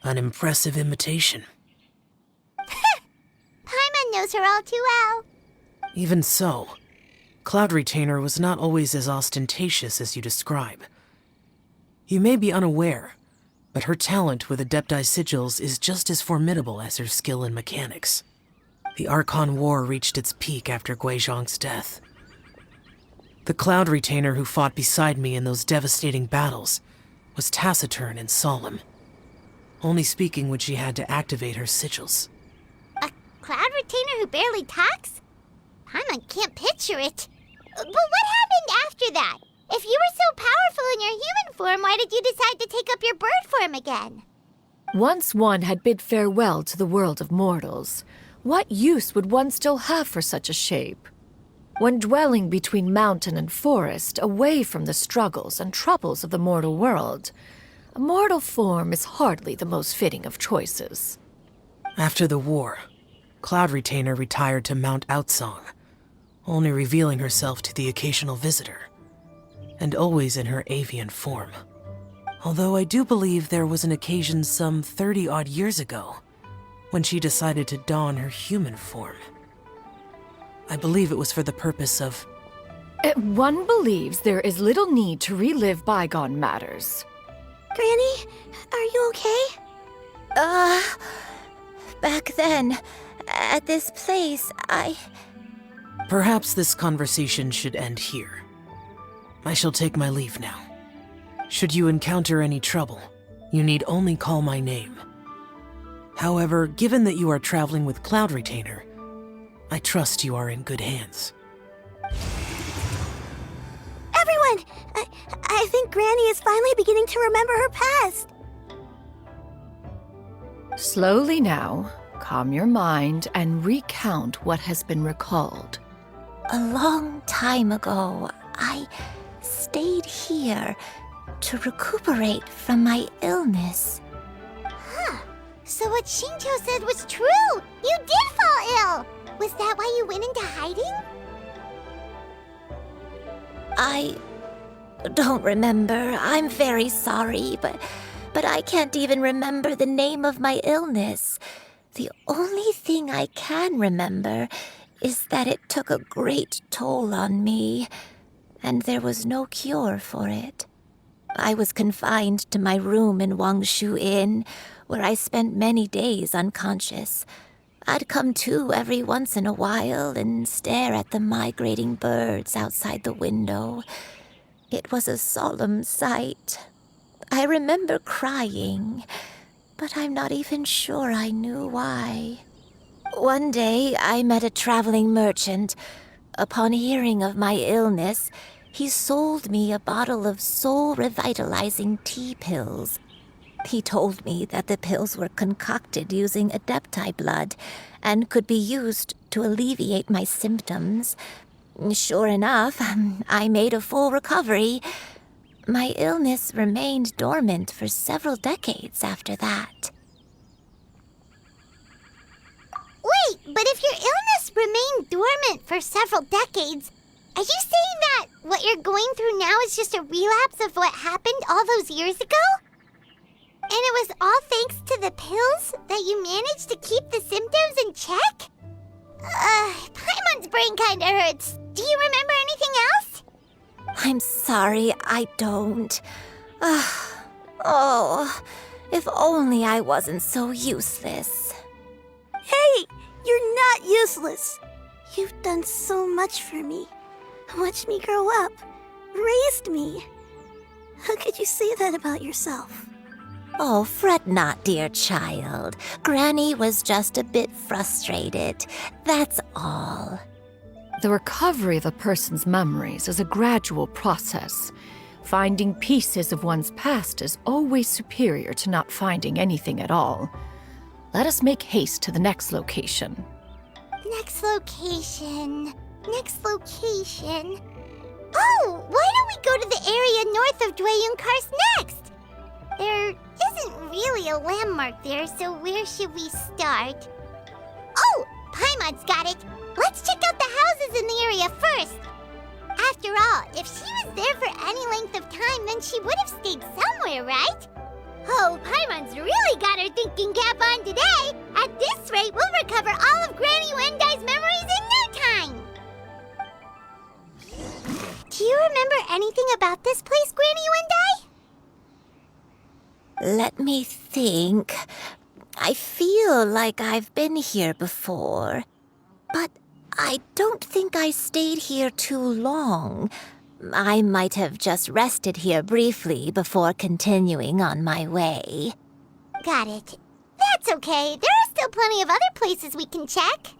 An impressive imitation. Paimon knows her all too well. Even so, Cloud Retainer was not always as ostentatious as you describe. You may be unaware, but her talent with Adepti sigils is just as formidable as her skill in mechanics. The Archon War reached its peak after Guizhong's death. The Cloud Retainer who fought beside me in those devastating battles was taciturn and solemn, only speaking when she had to activate her sigils. Cloud retainer who barely talks? Paimon can't picture it. But what happened after that? If you were so powerful in your human form, why did you decide to take up your bird form again? Once one had bid farewell to the world of mortals, what use would one still have for such a shape? When dwelling between mountain and forest, away from the struggles and troubles of the mortal world, a mortal form is hardly the most fitting of choices. After the war, Cloud Retainer retired to Mount Outsong, only revealing herself to the occasional visitor, and always in her avian form. Although I do believe there was an occasion some 30-odd years ago when she decided to don her human form. I believe it was for the purpose of... One believes there is little need to relive bygone matters. Granny, are you okay? Back then, at this place, Perhaps this conversation should end here. I shall take my leave now. Should you encounter any trouble, you need only call my name. However, given that you are traveling with Cloud Retainer, I trust you are in good hands. Everyone! I think Granny is finally beginning to remember her past. Slowly now, calm your mind and recount what has been recalled. A long time ago, I stayed here to recuperate from my illness. Huh. So what Shinto said was true! You did fall ill! Was that why you went into hiding? I don't remember. I'm very sorry, but I can't even remember the name of my illness. The only thing I can remember is that it took a great toll on me, and there was no cure for it. I was confined to my room in Wangshu Inn, where I spent many days unconscious. I'd come to every once in a while and stare at the migrating birds outside the window. It was a solemn sight. I remember crying, but I'm not even sure I knew why. One day, I met a traveling merchant. Upon hearing of my illness, he sold me a bottle of soul-revitalizing tea pills. He told me that the pills were concocted using Adepti blood and could be used to alleviate my symptoms. Sure enough, I made a full recovery. My illness remained dormant for several decades after that. Wait, but if your illness remained dormant for several decades, are you saying that what you're going through now is just a relapse of what happened all those years ago? And it was all thanks to the pills that you managed to keep the symptoms in check? Paimon's brain kinda hurts. Do you remember anything else? I'm sorry, I don't. Oh, if only I wasn't so useless. Hey, you're not useless. You've done so much for me. Watched me grow up. Raised me. How could you say that about yourself? Oh, fret not, dear child. Granny was just a bit frustrated. That's all. The recovery of a person's memories is a gradual process. Finding pieces of one's past is always superior to not finding anything at all. Let us make haste to the next location. Next location. Next location. Oh, why don't we go to the area north of Dwayun Karst next? There isn't really a landmark there, so where should we start? Oh, Paimon's got it. Let's check out the houses in the area first. After all, if she was there for any length of time, then she would have stayed somewhere, right? Oh, Paimon's really got her thinking cap on today. At this rate, we'll recover all of Granny Wendai's memories in no time. Do you remember anything about this place, Granny Wendai? Let me think. I feel like I've been here before, but I don't think I stayed here too long. I might have just rested here briefly before continuing on my way. Got it. That's okay. There are still plenty of other places we can check.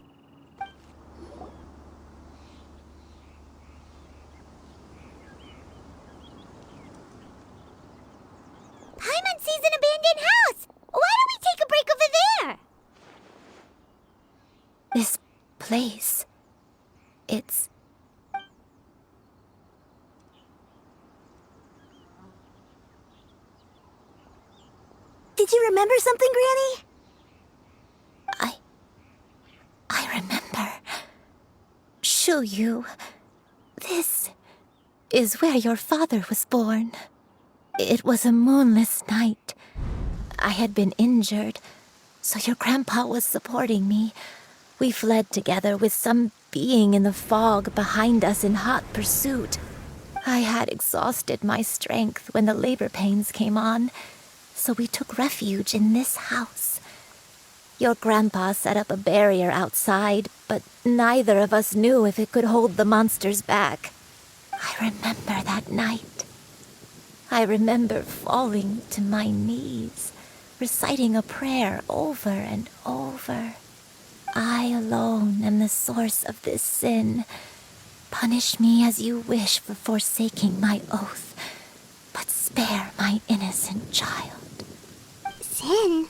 Did you remember something, Granny? I remember. Xianyun, this is where your father was born. It was a moonless night. I had been injured, so your grandpa was supporting me. We fled together with some being in the fog behind us in hot pursuit. I had exhausted my strength when the labor pains came on, so we took refuge in this house. Your grandpa set up a barrier outside, but neither of us knew if it could hold the monsters back. I remember that night. I remember falling to my knees, reciting a prayer over and over. I alone am the source of this sin. Punish me as you wish for forsaking my oath, but spare my innocent child. Sin?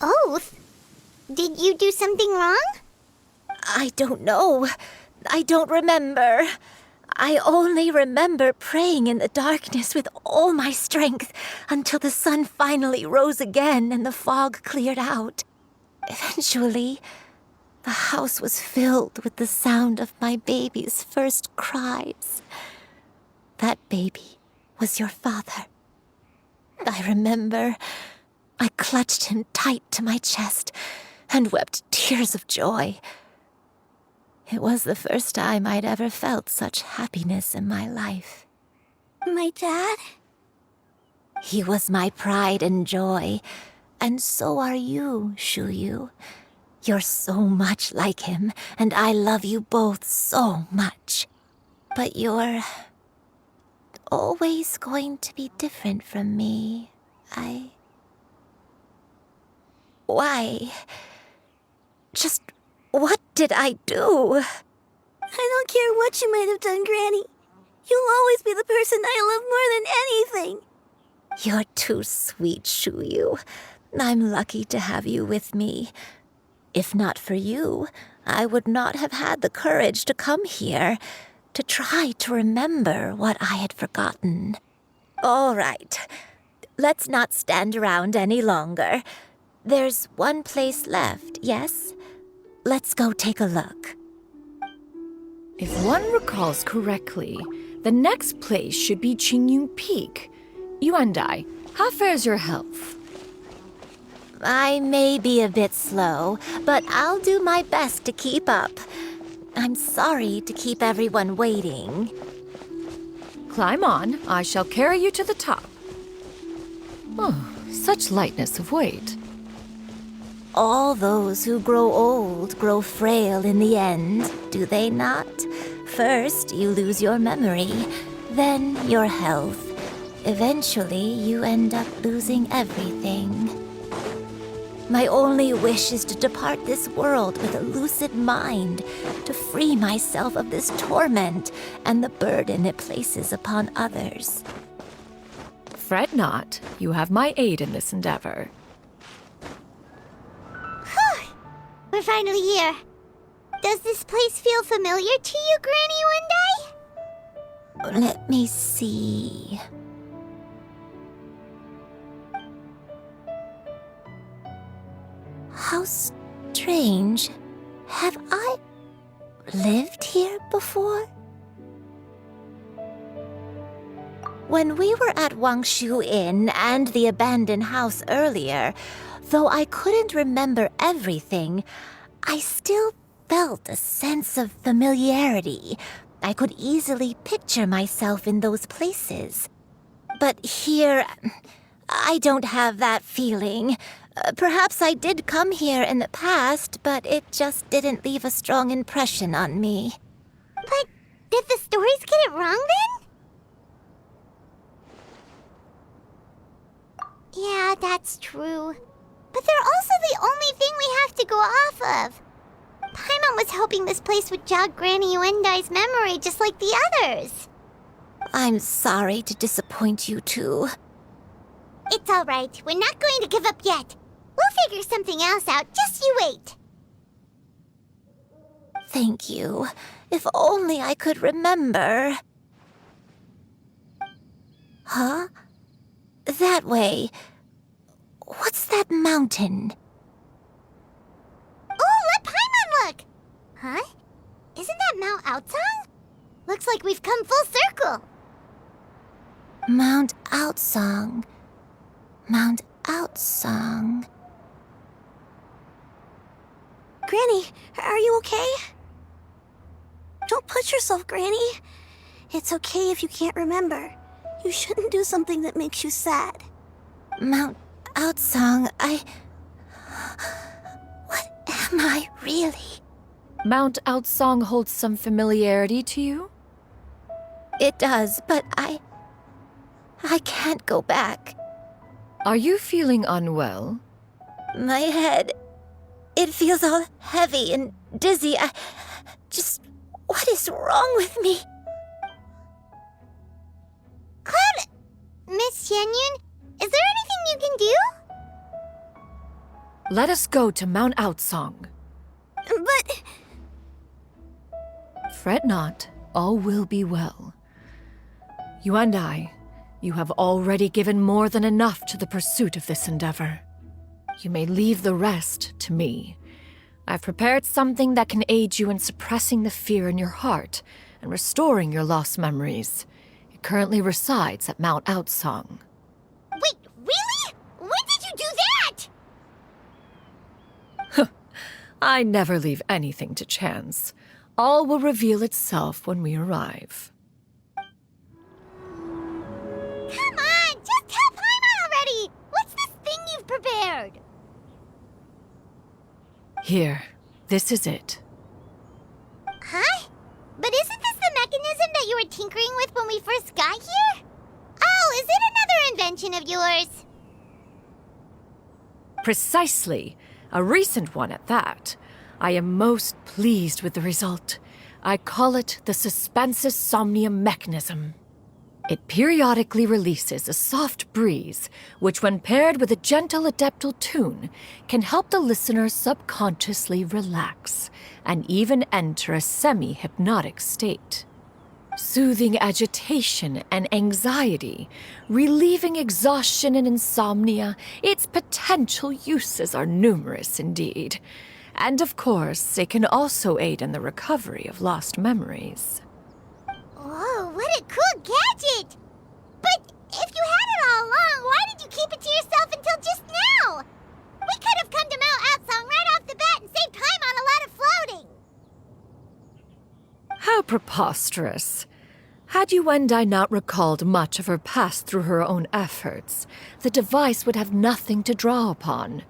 Oath? Did you do something wrong? I don't know. I don't remember. I only remember praying in the darkness with all my strength until the sun finally rose again and the fog cleared out. Eventually, the house was filled with the sound of my baby's first cries. That baby was your father. I remember I clutched him tight to my chest and wept tears of joy. It was the first time I'd ever felt such happiness in my life. My dad? He was my pride and joy, and so are you, Xianyun. You're so much like him, and I love you both so much. But you're always going to be different from me. Why? Just what did I do? I don't care what you might have done, Granny. You'll always be the person I love more than anything. You're too sweet, Xianyun. I'm lucky to have you with me. If not for you, I would not have had the courage to come here, to try to remember what I had forgotten. All right, let's not stand around any longer. There's one place left, yes? Let's go take a look. If one recalls correctly, the next place should be Xianyun Peak. Yuandai, how fares your health? I may be a bit slow, but I'll do my best to keep up. I'm sorry to keep everyone waiting. Climb on. I shall carry you to the top. Oh, such lightness of weight. All those who grow old grow frail in the end, do they not? First, you lose your memory, then your health. Eventually, you end up losing everything. My only wish is to depart this world with a lucid mind, to free myself of this torment and the burden it places upon others. Fret not. You have my aid in this endeavor. We're finally here. Does this place feel familiar to you, Granny Yuandai? Let me see. How strange. Have I lived here before? When we were at Wangshu Inn and the abandoned house earlier, though I couldn't remember everything, I still felt a sense of familiarity. I could easily picture myself in those places. But here, I don't have that feeling. Perhaps I did come here in the past, but it just didn't leave a strong impression on me. But did the stories get it wrong then? Yeah, that's true. But they're also the only thing we have to go off of. Paimon was hoping this place would jog Granny Yuandai's memory just like the others. I'm sorry to disappoint you too. It's all right. We're not going to give up yet. We'll figure something else out. Just you wait. Thank you. If only I could remember. Huh? That way. What's that mountain? Oh, let Paimon look! Huh? Isn't that Mount Outsong? Looks like we've come full circle. Mount Outsong. Mount Outsong. Granny, are you okay? Don't push yourself, Granny. It's okay if you can't remember. You shouldn't do something that makes you sad. Mount Outsong, what am I really? Mount Outsong holds some familiarity to you? It does, but I can't go back. Are you feeling unwell? My head, it feels all heavy and dizzy. What is wrong with me? Cloud, Miss Xianyun, is there anything you can do? Let us go to Mount Outsong. But... Fret not, all will be well. You and I, you have already given more than enough to the pursuit of this endeavor. You may leave the rest to me. I've prepared something that can aid you in suppressing the fear in your heart and restoring your lost memories. It currently resides at Mount Outsong. Wait, really? When did you do that? I never leave anything to chance. All will reveal itself when we arrive. Come on, just tell Paimon already! What's this thing you've prepared? Here, this is it. Huh? But isn't this the mechanism that you were tinkering with when we first got here? Oh, is it another invention of yours? Precisely. A recent one at that. I am most pleased with the result. I call it the Suspensus Somnium mechanism. It periodically releases a soft breeze, which when paired with a gentle adeptal tune, can help the listener subconsciously relax and even enter a semi-hypnotic state. Soothing agitation and anxiety, relieving exhaustion and insomnia, its potential uses are numerous indeed. And of course, it can also aid in the recovery of lost memories. Whoa, what a cool gadget! But if you had it all along, why did you keep it to yourself until just now? We could have come to Mount Outsong right off the bat and saved time on a lot of floating. How preposterous. Had Yuendai not recalled much of her past through her own efforts, the device would have nothing to draw upon.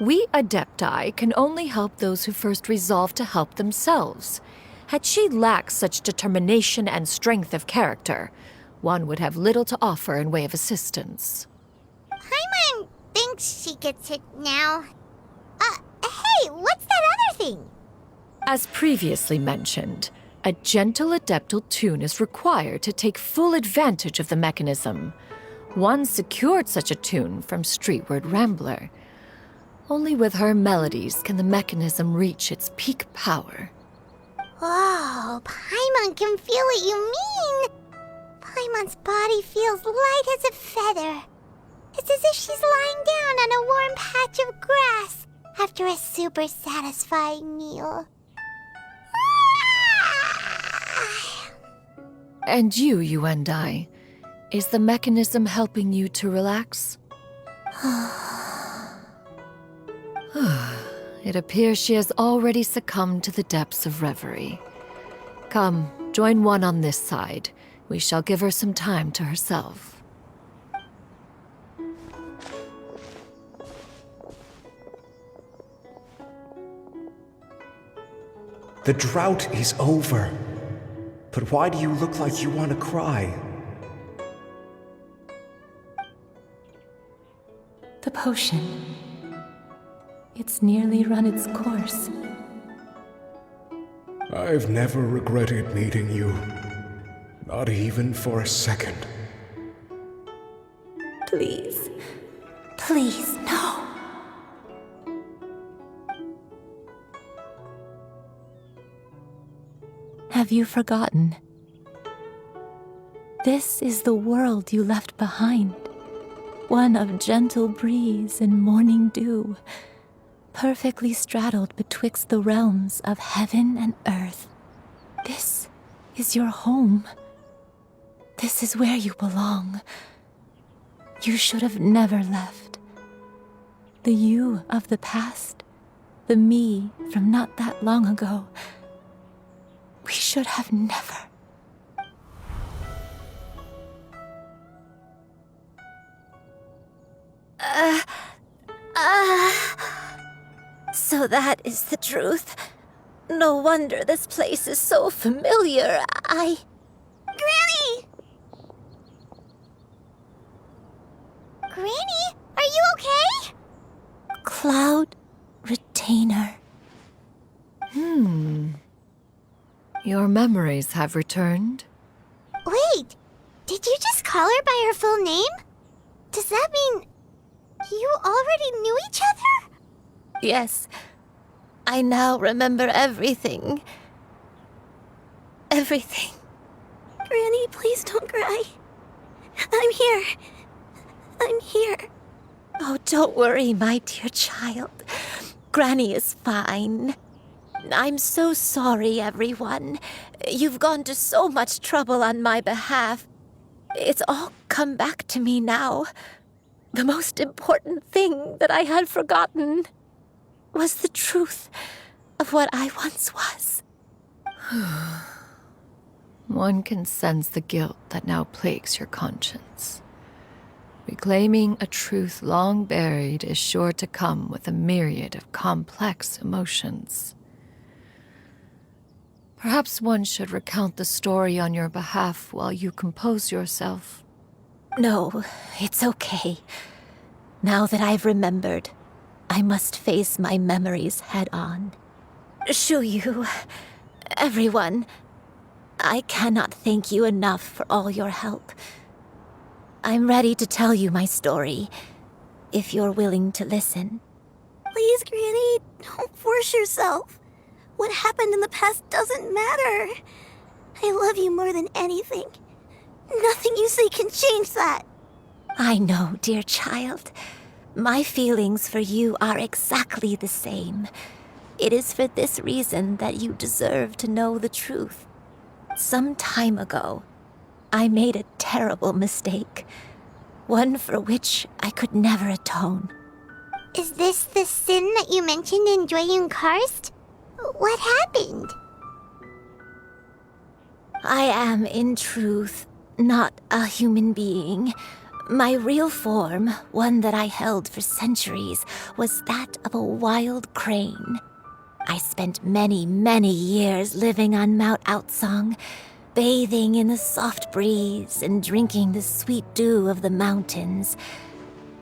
We Adepti can only help those who first resolve to help themselves. Had she lacked such determination and strength of character, one would have little to offer in way of assistance. Paimon thinks she gets it now. Hey, what's that other thing? As previously mentioned, a gentle adeptal tune is required to take full advantage of the mechanism. One secured such a tune from Streetward Rambler. Only with her melodies can the mechanism reach its peak power. Whoa, Paimon can feel what you mean. Paimon's body feels light as a feather. It's as if she's lying down on a warm patch of grass after a super satisfying meal. And you and I, is the mechanism helping you to relax? It appears she has already succumbed to the depths of reverie. Come, join one on this side. We shall give her some time to herself. The drought is over. But why do you look like you want to cry? The potion. It's nearly run its course. I've never regretted meeting you. Not even for a second. Please. Please, no. Have you forgotten? This is the world you left behind. one of gentle breeze and morning dew, perfectly straddled betwixt the realms of heaven and earth. This is your home. This is where you belong. You should have never left. The you of the past, the me from not that long ago, we should have never. So that is the truth. No wonder this place is so familiar. Granny! Granny, are you okay? Cloud Retainer. Your memories have returned? Wait, did you just call her by her full name? Does that mean you already knew each other? Yes. I now remember everything. Everything. Granny, please don't cry. I'm here. I'm here. Oh, don't worry, my dear child. Granny is fine. I'm so sorry, everyone. You've gone to so much trouble on my behalf. It's all come back to me now. The most important thing that I had forgotten was the truth of what I once was. One can sense the guilt that now plagues your conscience. Reclaiming a truth long buried is sure to come with a myriad of complex emotions. Perhaps one should recount the story on your behalf while you compose yourself. No, it's okay. Now that I've remembered, I must face my memories head on. Shuyu, everyone, I cannot thank you enough for all your help. I'm ready to tell you my story, if you're willing to listen. Please, Granny, don't force yourself. What happened in the past doesn't matter. I love you more than anything. Nothing you say can change that. I know, dear child. My feelings for you are exactly the same. It is for this reason that you deserve to know the truth. Some time ago, I made a terrible mistake. One for which I could never atone. Is this the sin that you mentioned in Xianyun Karst? What happened? I am, in truth, not a human being. My real form, one that I held for centuries, was that of a wild crane. I spent many, many years living on Mount Outsong, bathing in the soft breeze and drinking the sweet dew of the mountains.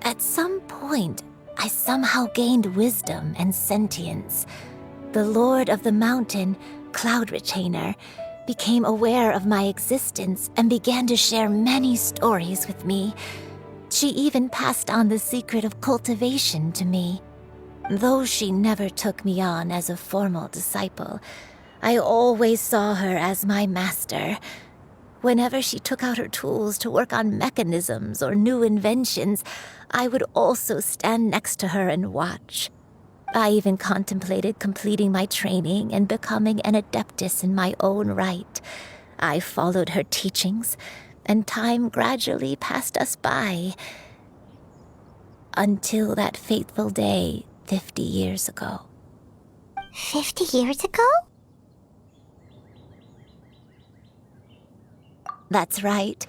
At some point, I somehow gained wisdom and sentience. The Lord of the Mountain, Cloud Retainer, became aware of my existence and began to share many stories with me. She even passed on the secret of cultivation to me. Though she never took me on as a formal disciple, I always saw her as my master. Whenever she took out her tools to work on mechanisms or new inventions, I would also stand next to her and watch. I even contemplated completing my training and becoming an adeptus in my own right. I followed her teachings, and time gradually passed us by. Until that fateful day 50 years ago. 50 years ago? That's right.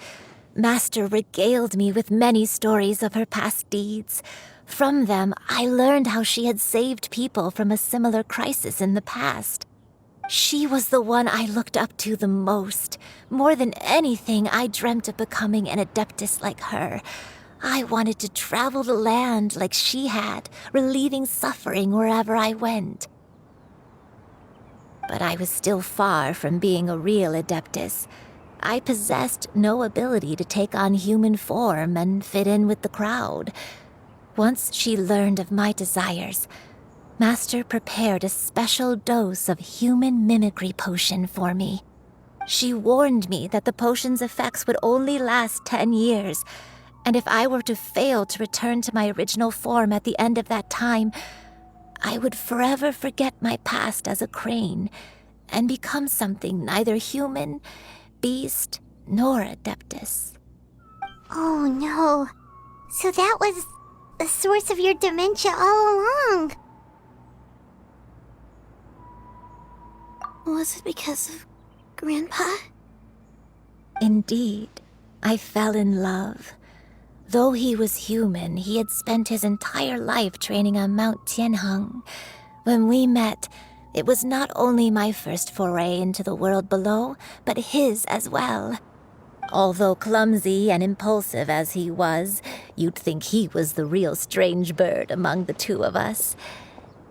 Master regaled me with many stories of her past deeds. From them, I learned how she had saved people from a similar crisis in the past. She was the one I looked up to the most. More than anything, I dreamt of becoming an adeptus like her. I wanted to travel the land like she had, relieving suffering wherever I went. But I was still far from being a real adeptus. I possessed no ability to take on human form and fit in with the crowd. Once she learned of my desires, Master prepared a special dose of human mimicry potion for me. She warned me that the potion's effects would only last 10 years, And if I were to fail to return to my original form at the end of that time, I would forever forget my past as a crane and become something neither human, beast, nor adeptus. Oh no. So that was the source of your dementia all along. Was it because of Grandpa? Indeed, I fell in love. Though he was human, he had spent his entire life training on Mount Tianheng. When we met, it was not only my first foray into the world below, but his as well. Although clumsy and impulsive as he was, you'd think he was the real strange bird among the two of us.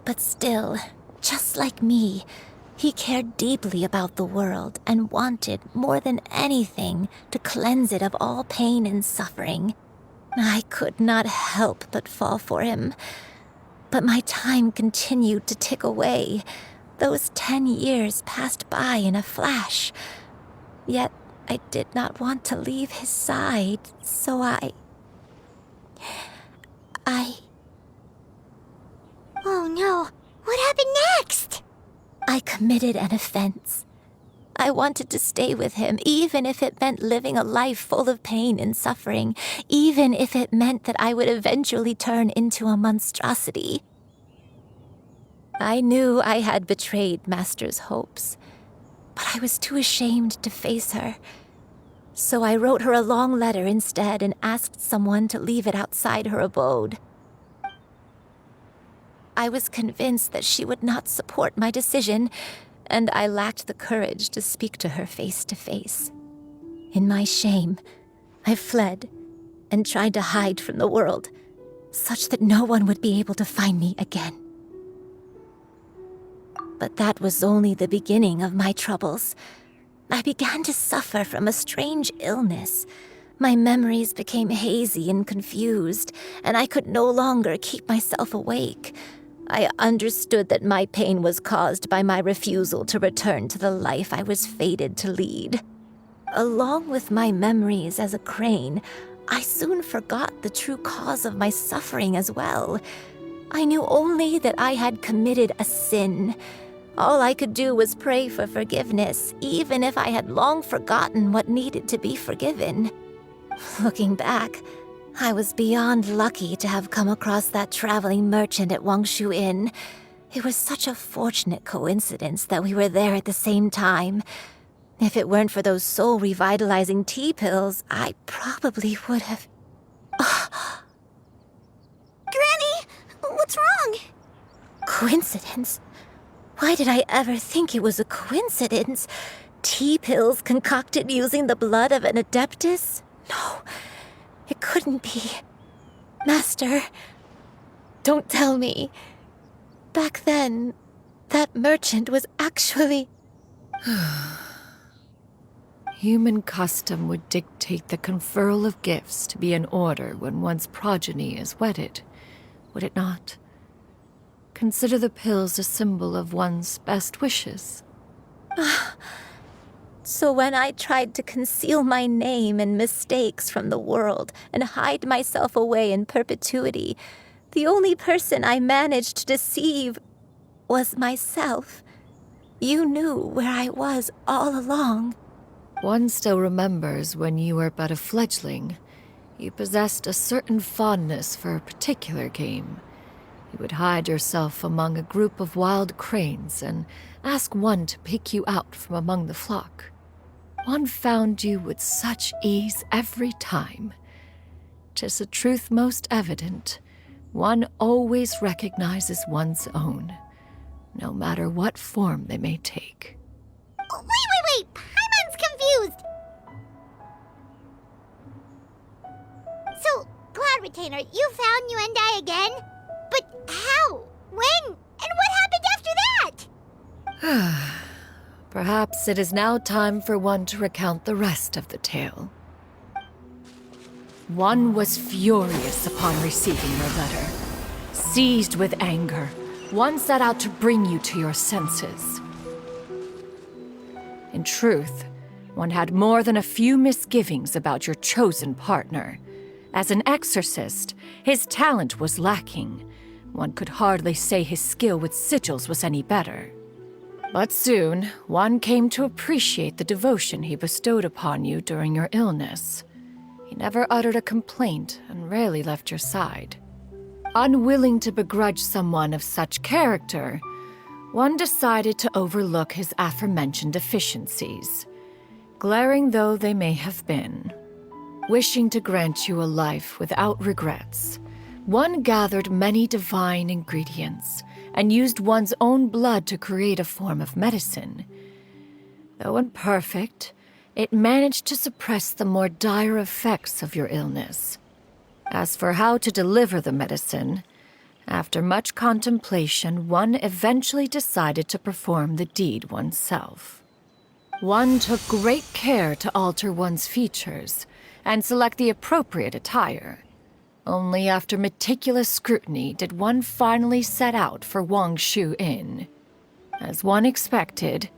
But still, just like me, he cared deeply about the world and wanted, more than anything, to cleanse it of all pain and suffering. I could not help but fall for him. But my time continued to tick away. Those 10 years passed by in a flash. Yet I did not want to leave his side, so I... Oh no, what happened next? I committed an offense. I wanted to stay with him, even if it meant living a life full of pain and suffering, even if it meant that I would eventually turn into a monstrosity. I knew I had betrayed Master's hopes, but I was too ashamed to face her. So I wrote her a long letter instead and asked someone to leave it outside her abode. I was convinced that she would not support my decision, and I lacked the courage to speak to her face to face. In my shame, I fled and tried to hide from the world, such that no one would be able to find me again. But that was only the beginning of my troubles. I began to suffer from a strange illness. My memories became hazy and confused, and I could no longer keep myself awake. I understood that my pain was caused by my refusal to return to the life I was fated to lead. Along with my memories as a crane, I soon forgot the true cause of my suffering as well. I knew only that I had committed a sin. All I could do was pray for forgiveness, even if I had long forgotten what needed to be forgiven. Looking back, I was beyond lucky to have come across that traveling merchant at Wangshu Inn. It was such a fortunate coincidence that we were there at the same time. If it weren't for those soul-revitalizing tea pills, I probably would have... Granny! What's wrong? Coincidence? Why did I ever think it was a coincidence? Tea pills concocted using the blood of an adeptus? No, it couldn't be. Master, don't tell me. Back then, that merchant was actually... Human custom would dictate the conferral of gifts to be in order when one's progeny is wedded, would it not? Consider the pills a symbol of one's best wishes. So when I tried to conceal my name and mistakes from the world and hide myself away in perpetuity, the only person I managed to deceive was myself. You knew where I was all along. One still remembers when you were but a fledgling. You possessed a certain fondness for a particular game. You would hide yourself among a group of wild cranes and ask one to pick you out from among the flock. One found you with such ease every time. 'Tis a truth most evident. One always recognizes one's own, no matter what form they may take. Wait! Paimon's confused! So, Cloud Retainer, you found Yuendai again? But how? When? And what happened after that? Perhaps it is now time for one to recount the rest of the tale. One was furious upon receiving your letter. Seized with anger, one set out to bring you to your senses. In truth, one had more than a few misgivings about your chosen partner. As an exorcist, his talent was lacking. One could hardly say his skill with sigils was any better. But soon, one came to appreciate the devotion he bestowed upon you during your illness. He never uttered a complaint and rarely left your side. Unwilling to begrudge someone of such character, one decided to overlook his aforementioned deficiencies, glaring though they may have been. Wishing to grant you a life without regrets, one gathered many divine ingredients and used one's own blood to create a form of medicine. Though imperfect, it managed to suppress the more dire effects of your illness. As for how to deliver the medicine, after much contemplation, one eventually decided to perform the deed oneself. One took great care to alter one's features and select the appropriate attire. Only after meticulous scrutiny did one finally set out for Wangshu Inn. As one expected,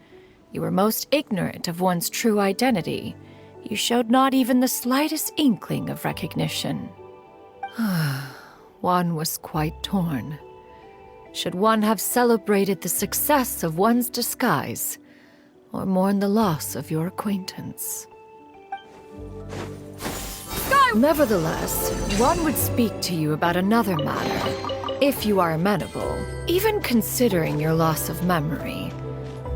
you were most ignorant of one's true identity. You showed not even the slightest inkling of recognition. One was quite torn. Should one have celebrated the success of one's disguise, or mourn the loss of your acquaintance? Nevertheless, one would speak to you about another matter, if you are amenable, even considering your loss of memory.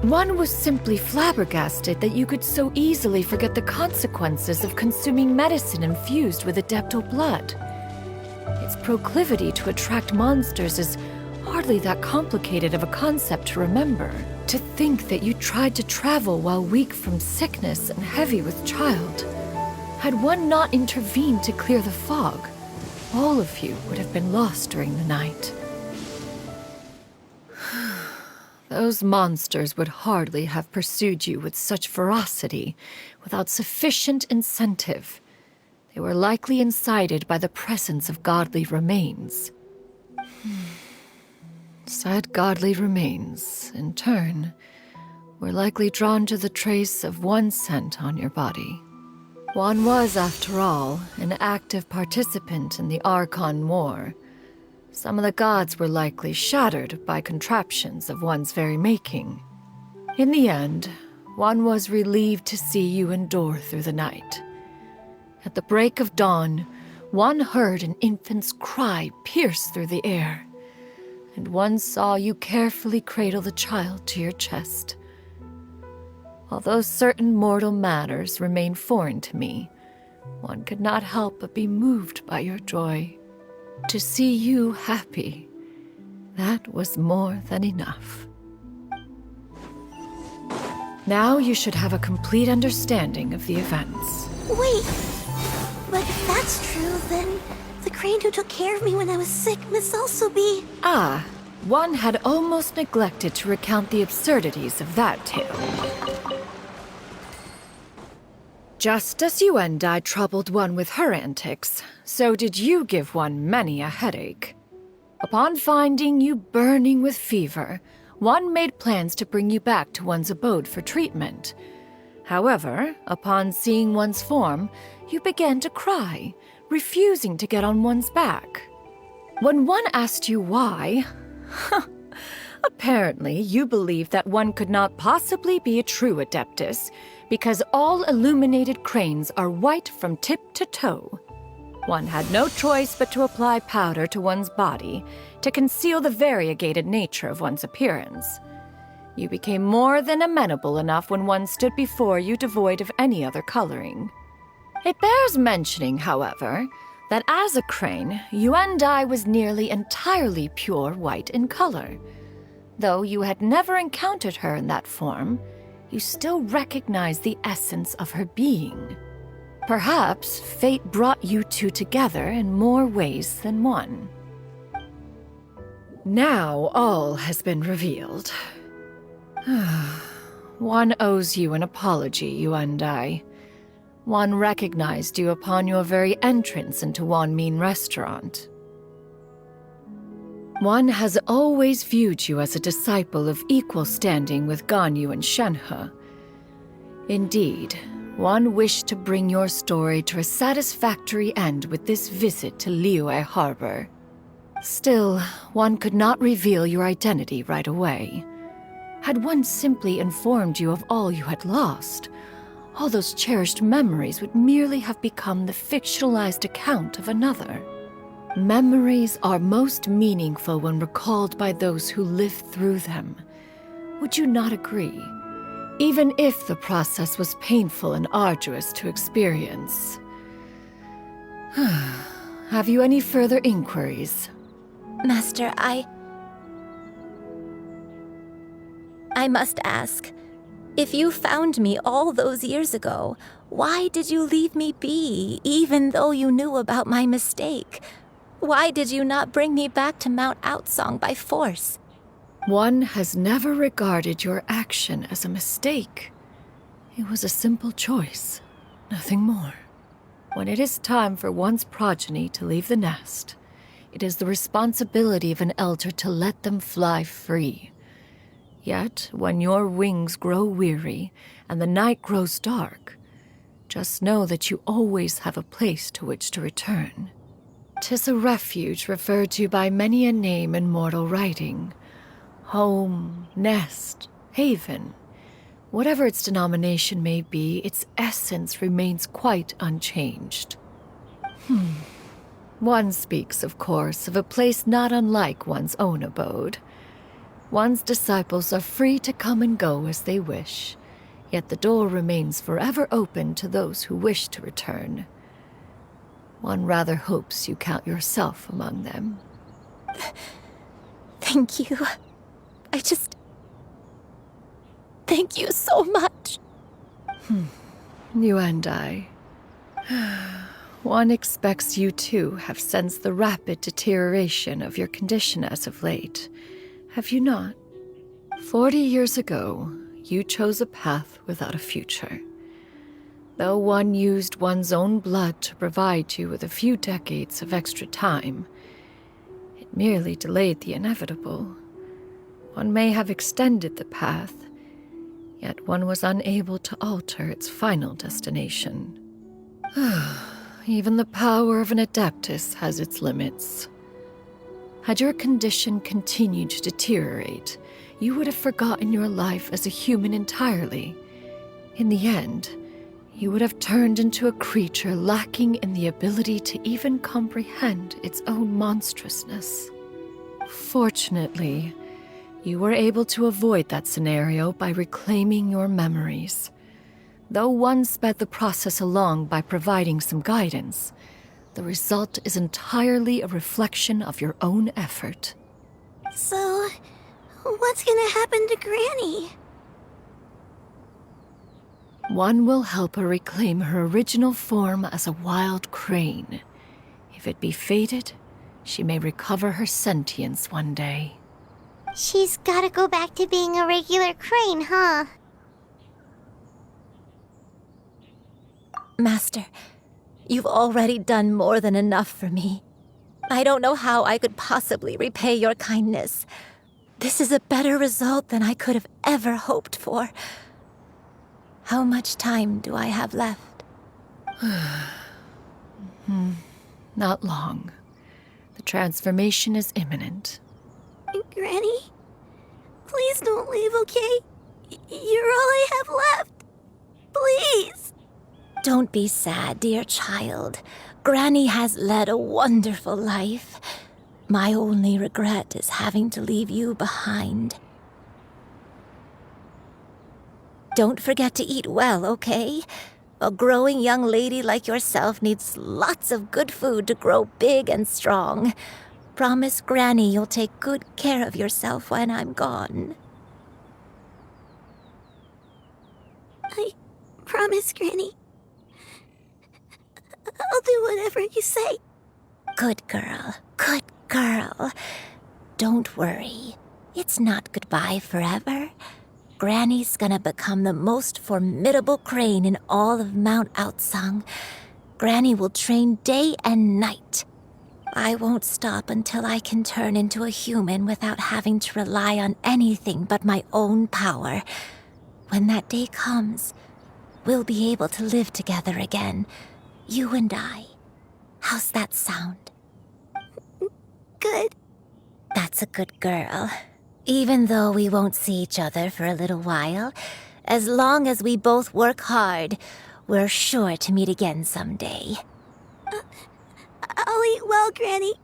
One was simply flabbergasted that you could so easily forget the consequences of consuming medicine infused with adeptal blood. Its proclivity to attract monsters is hardly that complicated of a concept to remember. To think that you tried to travel while weak from sickness and heavy with child. Had one not intervened to clear the fog, all of you would have been lost during the night. Those monsters would hardly have pursued you with such ferocity without sufficient incentive. They were likely incited by the presence of godly remains. Said godly remains, in turn, were likely drawn to the trace of one scent on your body. One was, after all, an active participant in the Archon War. Some of the gods were likely shattered by contraptions of one's very making. In the end, one was relieved to see you endure through the night. At the break of dawn, one heard an infant's cry pierce through the air, and one saw you carefully cradle the child to your chest. Although certain mortal matters remain foreign to me, one could not help but be moved by your joy. To see you happy, that was more than enough. Now you should have a complete understanding of the events. Wait, but if that's true, then the crane who took care of me when I was sick must also be... Ah, one had almost neglected to recount the absurdities of that tale. Just as Yuendai troubled one with her antics, so did you give one many a headache. Upon finding you burning with fever, one made plans to bring you back to one's abode for treatment. However, upon seeing one's form, you began to cry, refusing to get on one's back. When one asked you why, apparently you believed that one could not possibly be a true Adeptus, because all illuminated cranes are white from tip to toe. One had no choice but to apply powder to one's body to conceal the variegated nature of one's appearance. You became more than amenable enough when one stood before you devoid of any other coloring. It bears mentioning, however, that as a crane, Yuendai was nearly entirely pure white in color. Though you had never encountered her in that form, you still recognize the essence of her being. Perhaps fate brought you two together in more ways than one. Now all has been revealed. One owes you an apology, Yuendai. One recognized you upon your very entrance into Wanmin Restaurant. One has always viewed you as a disciple of equal standing with Ganyu and Shenhe. Indeed, One wished to bring your story to a satisfactory end with this visit to Liyue Harbor. Still, one could not reveal your identity right away. Had one simply informed you of all you had lost, all those cherished memories would merely have become the fictionalized account of another. Memories are most meaningful when recalled by those who lived through them. Would you not agree? Even if the process was painful and arduous to experience. Have you any further inquiries? Master, I must ask. If you found me all those years ago, why did you leave me be, even though you knew about my mistake? Why did you not bring me back to Mount Outsong by force? One has never regarded your action as a mistake. It was a simple choice, nothing more. When it is time for one's progeny to leave the nest, it is the responsibility of an elder to let them fly free. Yet, when your wings grow weary and the night grows dark, just know that you always have a place to which to return. 'Tis a refuge referred to by many a name in mortal writing. Home, nest, haven. Whatever its denomination may be, its essence remains quite unchanged. One speaks, of course, of a place not unlike one's own abode. One's disciples are free to come and go as they wish, yet the door remains forever open to those who wish to return. One rather hopes you count yourself among them. Thank you. Thank you so much. You and I. One expects you too have sensed the rapid deterioration of your condition as of late. Have you not? 40 years ago, you chose a path without a future. Though one used one's own blood to provide you with a few decades of extra time, it merely delayed the inevitable. One may have extended the path, yet one was unable to alter its final destination. Even the power of an adeptus has its limits. Had your condition continued to deteriorate, you would have forgotten your life as a human entirely. In the end, you would have turned into a creature lacking in the ability to even comprehend its own monstrousness. Fortunately, you were able to avoid that scenario by reclaiming your memories. Though one sped the process along by providing some guidance, the result is entirely a reflection of your own effort. So, what's gonna happen to Granny? One will help her reclaim her original form as a wild crane. If it be fated, she may recover her sentience one day. She's gotta go back to being a regular crane, huh? Master, you've already done more than enough for me. I don't know how I could possibly repay your kindness. This is a better result than I could have ever hoped for. How much time do I have left? Not long. The transformation is imminent. Granny? Please don't leave, okay? You're all I have left. Please. Don't be sad, dear child. Granny has led a wonderful life. My only regret is having to leave you behind. Don't forget to eat well, okay? A growing young lady like yourself needs lots of good food to grow big and strong. Promise Granny you'll take good care of yourself when I'm gone. I promise, Granny. I'll do whatever you say. Good girl, good girl. Don't worry. It's not goodbye forever. Granny's gonna become the most formidable crane in all of Mount Outsong. Granny will train day and night. I won't stop until I can turn into a human without having to rely on anything but my own power. When that day comes, we'll be able to live together again. You and I. How's that sound? Good. That's a good girl. Even though we won't see each other for a little while, as long as we both work hard, we're sure to meet again someday. I'll eat well, Granny.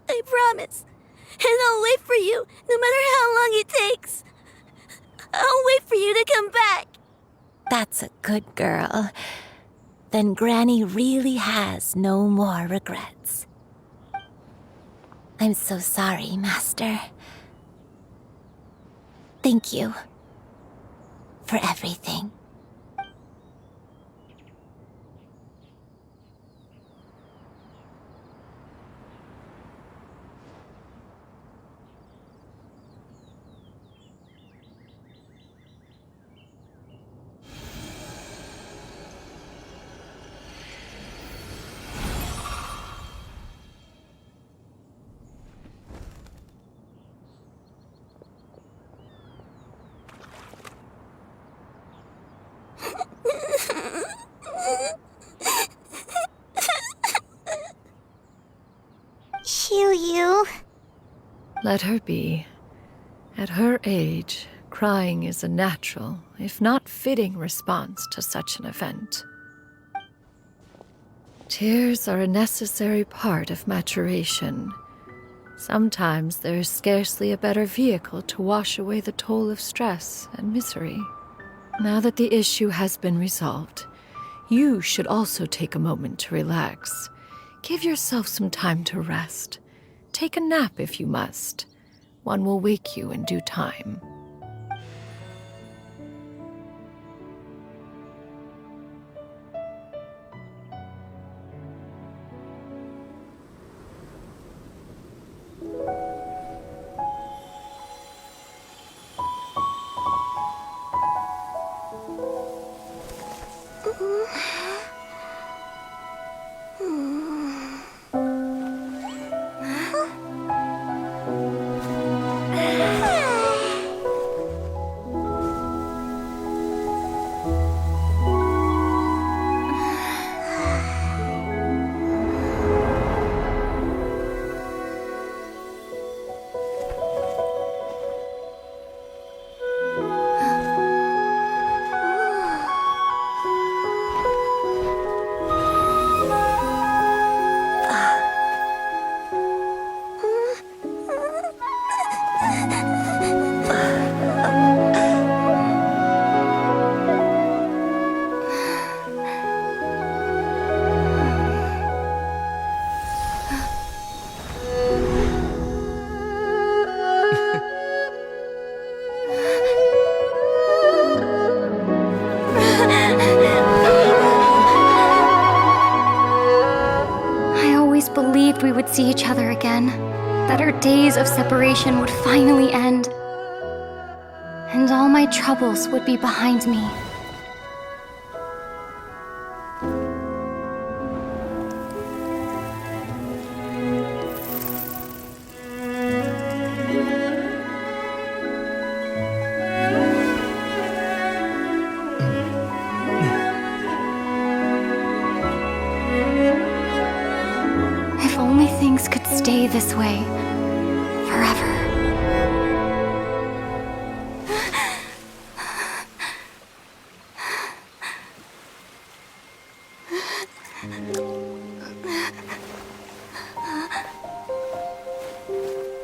I promise. And I'll wait for you, no matter how long it takes. I'll wait for you to come back. That's a good girl. Then Granny really has no more regrets. I'm so sorry, Master. Thank you for everything. Xianyun. Let her be. At her age, crying is a natural, if not fitting, response to such an event. Tears are a necessary part of maturation. Sometimes there is scarcely a better vehicle to wash away the toll of stress and misery. Now that the issue has been resolved, you should also take a moment to relax. Give yourself some time to rest. Take a nap if you must. One will wake you in due time. We would see each other again, that our days of separation would finally end, and all my troubles would be behind me. Could stay this way forever.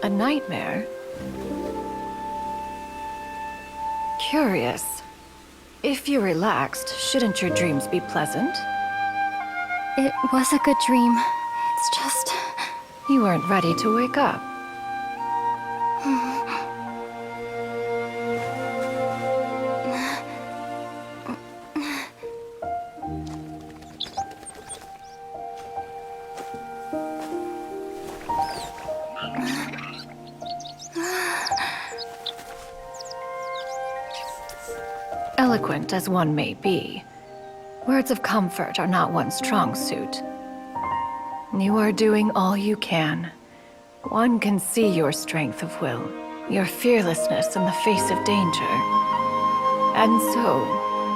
A nightmare? Curious. If you're relaxed, shouldn't your dreams be pleasant? It was a good dream. It's just... You weren't ready to wake up. Eloquent as one may be, words of comfort are not one's strong suit. You are doing all you can. One can see your strength of will, your fearlessness in the face of danger. And so,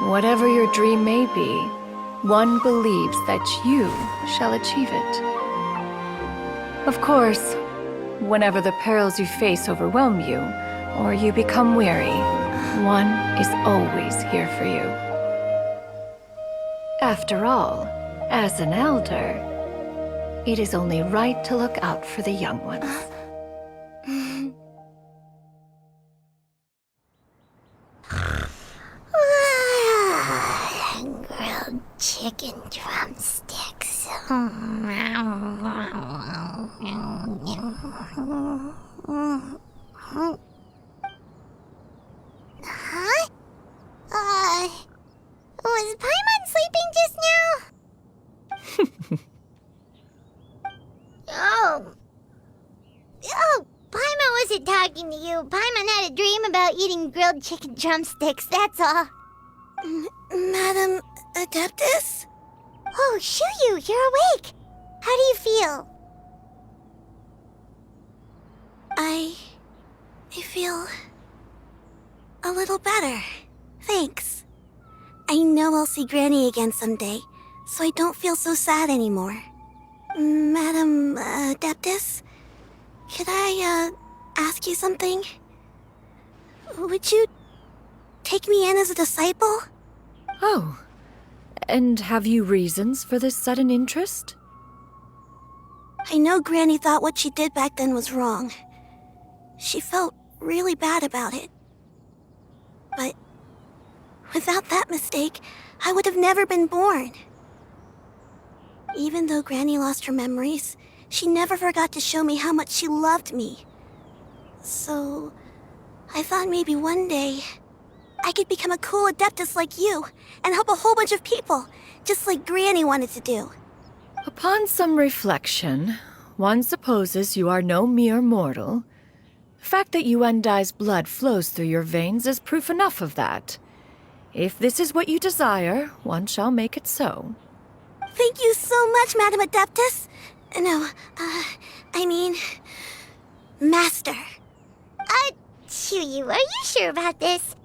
Whatever your dream may be, one believes that you shall achieve it. Of course, whenever the perils you face overwhelm you, or you become weary, one is always here for you. After all, as an elder, it is only right to look out for the young ones. Grilled chicken drumsticks. Huh? Was Paimon sleeping just now? Oh, Paimon wasn't talking to you. Paimon had a dream about eating grilled chicken drumsticks, that's all. Madam Adeptus? Oh, Xianyun, you're awake. How do you feel? I feel a little better. Thanks. I know I'll see Granny again someday, so I don't feel so sad anymore. Madam Adeptus, could I ask you something? Would you take me in as a disciple? Oh, and have you reasons for this sudden interest? I know Granny thought what she did back then was wrong. She felt really bad about it. But without that mistake, I would have never been born. Even though Granny lost her memories, she never forgot to show me how much she loved me. So, I thought maybe one day I could become a cool Adeptus like you and help a whole bunch of people, just like Granny wanted to do. Upon some reflection, one supposes you are no mere mortal. The fact that Yuendai's blood flows through your veins is proof enough of that. If this is what you desire, one shall make it so. Thank you so much, Madam Adeptus. No, I mean, Master. Xianyun, are you sure about this?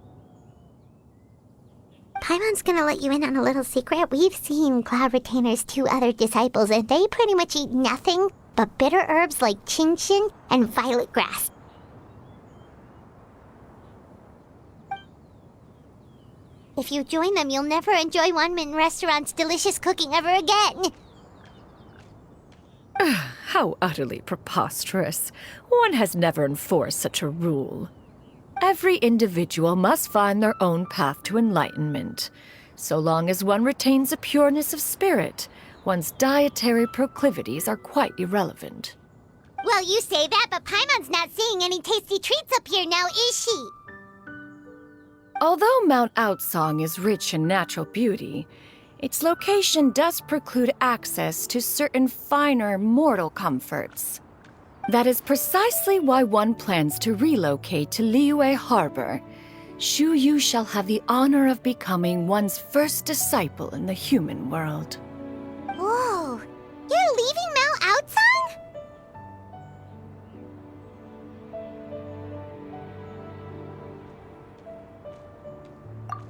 Paimon's gonna let you in on a little secret. We've seen Cloud Retainer's 2 other disciples, and they pretty much eat nothing but bitter herbs like Genshin and violet grass. If you join them, you'll never enjoy Wanmin Restaurant's delicious cooking ever again. How utterly preposterous. One has never enforced such a rule. Every individual must find their own path to enlightenment. So long as one retains a pureness of spirit, one's dietary proclivities are quite irrelevant. Well, you say that, but Paimon's not seeing any tasty treats up here now, is she? Although Mount Outsong is rich in natural beauty, its location does preclude access to certain finer mortal comforts. That is precisely why one plans to relocate to Liyue Harbor. Xianyun shall have the honor of becoming one's first disciple in the human world. Whoa! You're leaving Mount Outsong?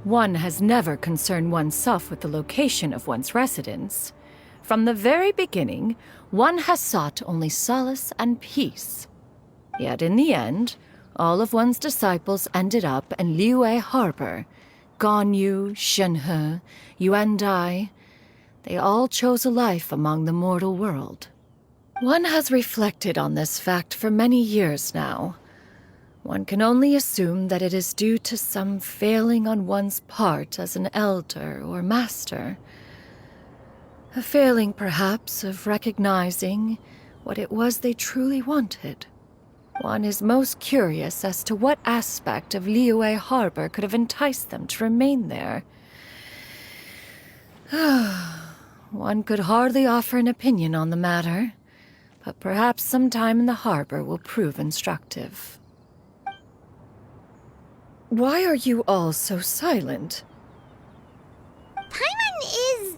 One has never concerned oneself with the location of one's residence. From the very beginning, one has sought only solace and peace. Yet in the end, all of one's disciples ended up in Liyue Harbor. Ganyu, Shenhe, Yuendai, they all chose a life among the mortal world. One has reflected on this fact for many years now. One can only assume that it is due to some failing on one's part as an elder or master. A failing, perhaps, of recognizing what it was they truly wanted. One is most curious as to what aspect of Liyue Harbor could have enticed them to remain there. One could hardly offer an opinion on the matter, but perhaps some time in the harbor will prove instructive. Why are you all so silent? Paimon is,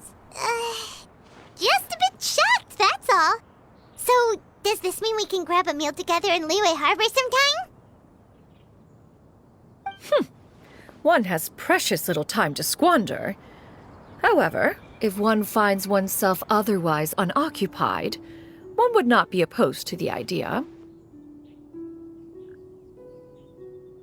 just a bit shocked, that's all. So, does this mean we can grab a meal together in Liyue Harbor sometime? one has precious little time to squander. However, if one finds oneself otherwise unoccupied, one would not be opposed to the idea.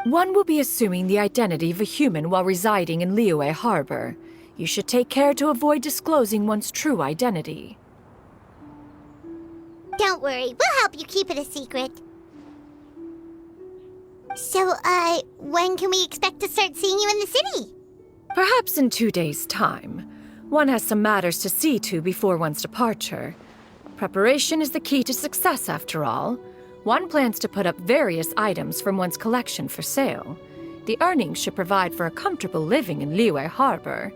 One will be assuming the identity of a human while residing in Liyue Harbor. You should take care to avoid disclosing one's true identity. Don't worry, we'll help you keep it a secret. So, when can we expect to start seeing you in the city? Perhaps in 2 days' time. One has some matters to see to before one's departure. Preparation is the key to success, after all. One plans to put up various items from one's collection for sale. The earnings should provide for a comfortable living in Liyue Harbor.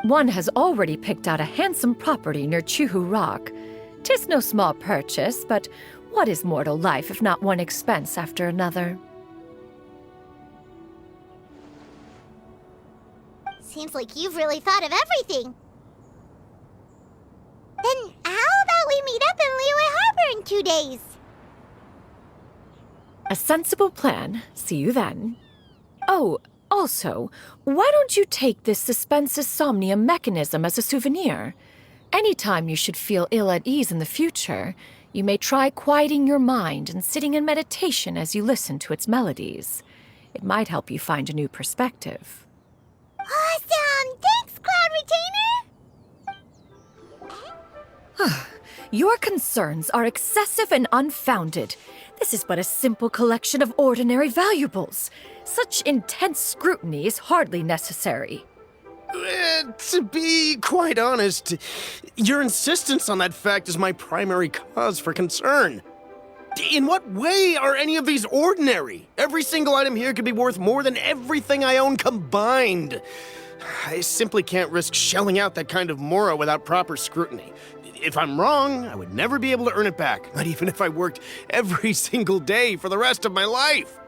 One has already picked out a handsome property near Chuhu Rock. 'Tis no small purchase, but what is mortal life if not one expense after another? Seems like you've really thought of everything. Then how about we meet up in Liyue Harbor in 2 days? A sensible plan. See you then. Oh, also, why don't you take this suspensus somnium mechanism as a souvenir? Anytime you should feel ill at ease in the future, you may try quieting your mind and sitting in meditation as you listen to its melodies. It might help you find a new perspective. Awesome! Thanks, Cloud Retainer! Your concerns are excessive and unfounded. This is but a simple collection of ordinary valuables. Such intense scrutiny is hardly necessary. To be quite honest, your insistence on that fact is my primary cause for concern. In what way are any of these ordinary? Every single item here could be worth more than everything I own combined. I simply can't risk shelling out that kind of mora without proper scrutiny. If I'm wrong, I would never be able to earn it back, not even if I worked every single day for the rest of my life.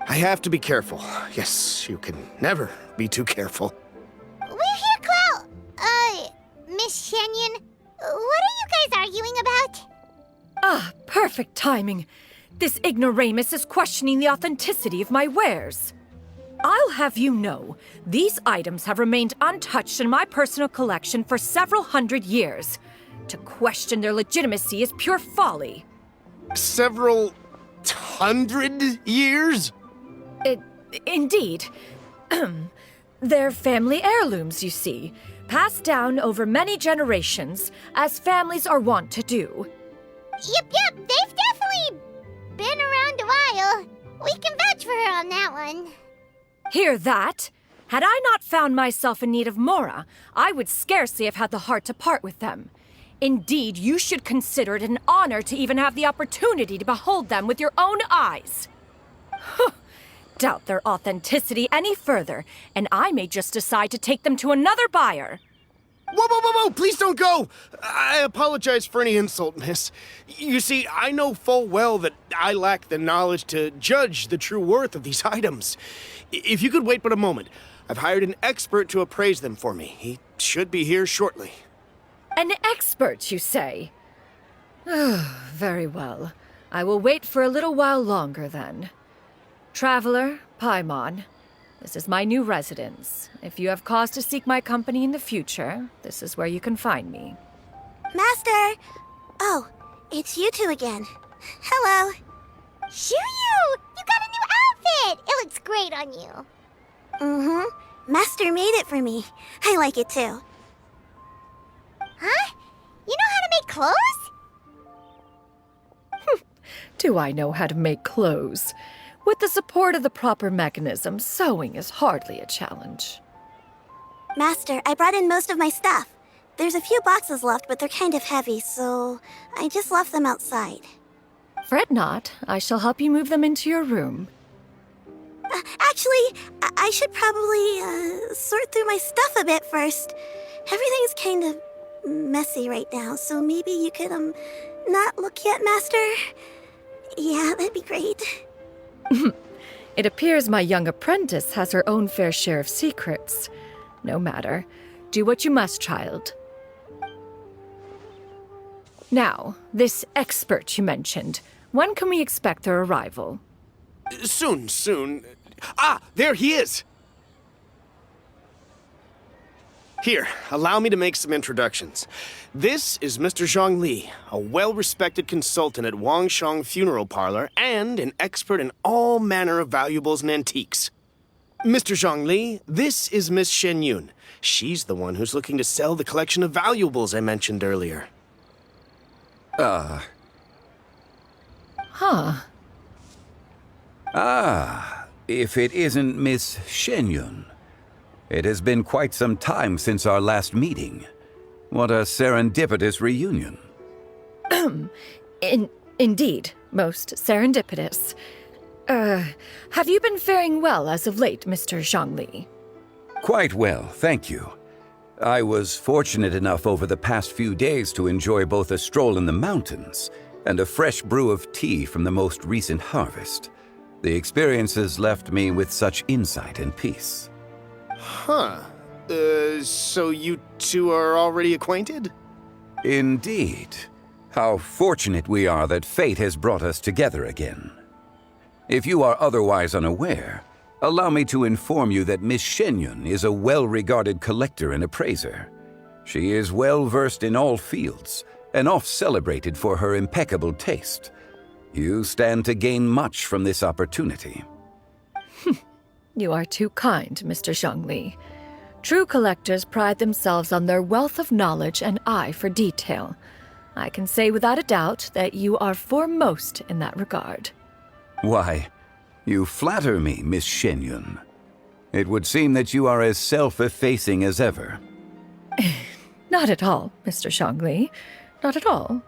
I have to be careful. Yes, you can never be too careful. We're here, Cloud! Miss Xianyun, what are you guys arguing about? Ah, perfect timing. This ignoramus is questioning the authenticity of my wares. I'll have you know, these items have remained untouched in my personal collection for several hundred years. To question their legitimacy is pure folly. Several hundred years? Indeed. They're family heirlooms, you see, passed down over many generations, as families are wont to do. Yep, they've definitely been around a while. We can vouch for her on that one. Hear that? Had I not found myself in need of mora, I would scarcely have had the heart to part with them. Indeed, you should consider it an honor to even have the opportunity to behold them with your own eyes. Doubt their authenticity any further, and I may just decide to take them to another buyer. Whoa! Please don't go! I apologize for any insult, miss. You see, I know full well that I lack the knowledge to judge the true worth of these items. If you could wait but a moment, I've hired an expert to appraise them for me. He should be here shortly. An expert, you say? Very well. I will wait for a little while longer, then. Traveler, Paimon, this is my new residence. If you have cause to seek my company in the future, this is where you can find me. Master! Oh, it's you two again. Hello. Xianyun! You got a new outfit! It looks great on you. Mm-hmm. Master made it for me. I like it too. Huh? You know how to make clothes? Do I know how to make clothes? With the support of the proper mechanism, sewing is hardly a challenge. Master, I brought in most of my stuff. There's a few boxes left, but they're kind of heavy, so I just left them outside. Fret not. I shall help you move them into your room. Actually, I should probably sort through my stuff a bit first. Everything's kind of messy right now, so maybe you could, not look yet, Master? Yeah, that'd be great. It appears my young apprentice has her own fair share of secrets. No matter. Do what you must, child. Now, this expert you mentioned, when can we expect their arrival? Soon. Ah, there he is! Here, allow me to make some introductions. This is Mr. Zhongli, a well-respected consultant at Wangshang Funeral Parlor and an expert in all manner of valuables and antiques. Mr. Zhongli, this is Miss Xianyun. She's the one who's looking to sell the collection of valuables I mentioned earlier. Huh. If it isn't Miss Xianyun. It has been quite some time since our last meeting. What a serendipitous reunion. Indeed, most serendipitous. Have you been faring well as of late, Mr. Zhongli? Quite well, thank you. I was fortunate enough over the past few days to enjoy both a stroll in the mountains and a fresh brew of tea from the most recent harvest. The experiences left me with such insight and peace. Huh. So you two are already acquainted? Indeed. How fortunate we are that fate has brought us together again. If you are otherwise unaware, allow me to inform you that Miss Xianyun is a well-regarded collector and appraiser. She is well-versed in all fields, and oft-celebrated for her impeccable taste. You stand to gain much from this opportunity. You are too kind, Mr. Zhongli. True collectors pride themselves on their wealth of knowledge and eye for detail. I can say without a doubt that you are foremost in that regard. Why, you flatter me, Miss Xianyun. It would seem that you are as self-effacing as ever. Not at all, Mr. Zhongli. Not at all.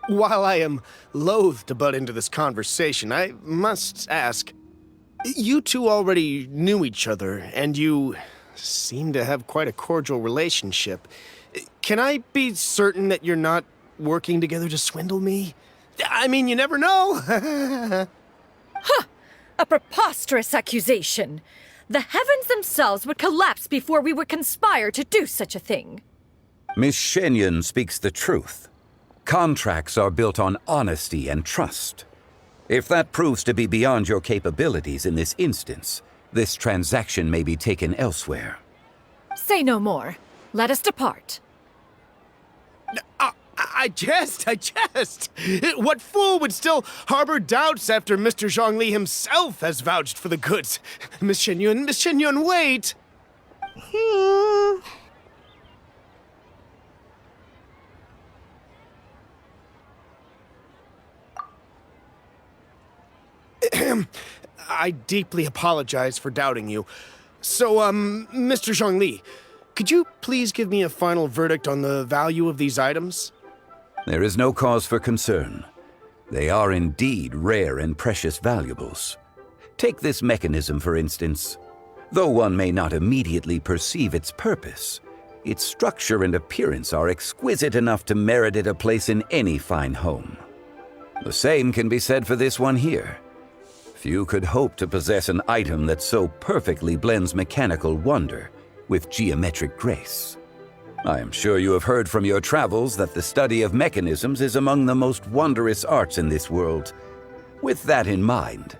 While I am loath to butt into this conversation, I must ask, you two already knew each other, and you seem to have quite a cordial relationship. Can I be certain that you're not working together to swindle me? I mean, you never know. Huh! A preposterous accusation. The heavens themselves would collapse before we would conspire to do such a thing. Miss Xianyun speaks the truth. Contracts are built on honesty and trust. If that proves to be beyond your capabilities in this instance, this transaction may be taken elsewhere. Say no more. Let us depart. I jest. What fool would still harbor doubts after Mr. Zhongli himself has vouched for the goods? Miss Xianyun, wait! I deeply apologize for doubting you. So, Mr. Zhongli, could you please give me a final verdict on the value of these items? There is no cause for concern. They are indeed rare and precious valuables. Take this mechanism, for instance. Though one may not immediately perceive its purpose, its structure and appearance are exquisite enough to merit it a place in any fine home. The same can be said for this one here. Few could hope to possess an item that so perfectly blends mechanical wonder with geometric grace. I am sure you have heard from your travels that the study of mechanisms is among the most wondrous arts in this world. With that in mind,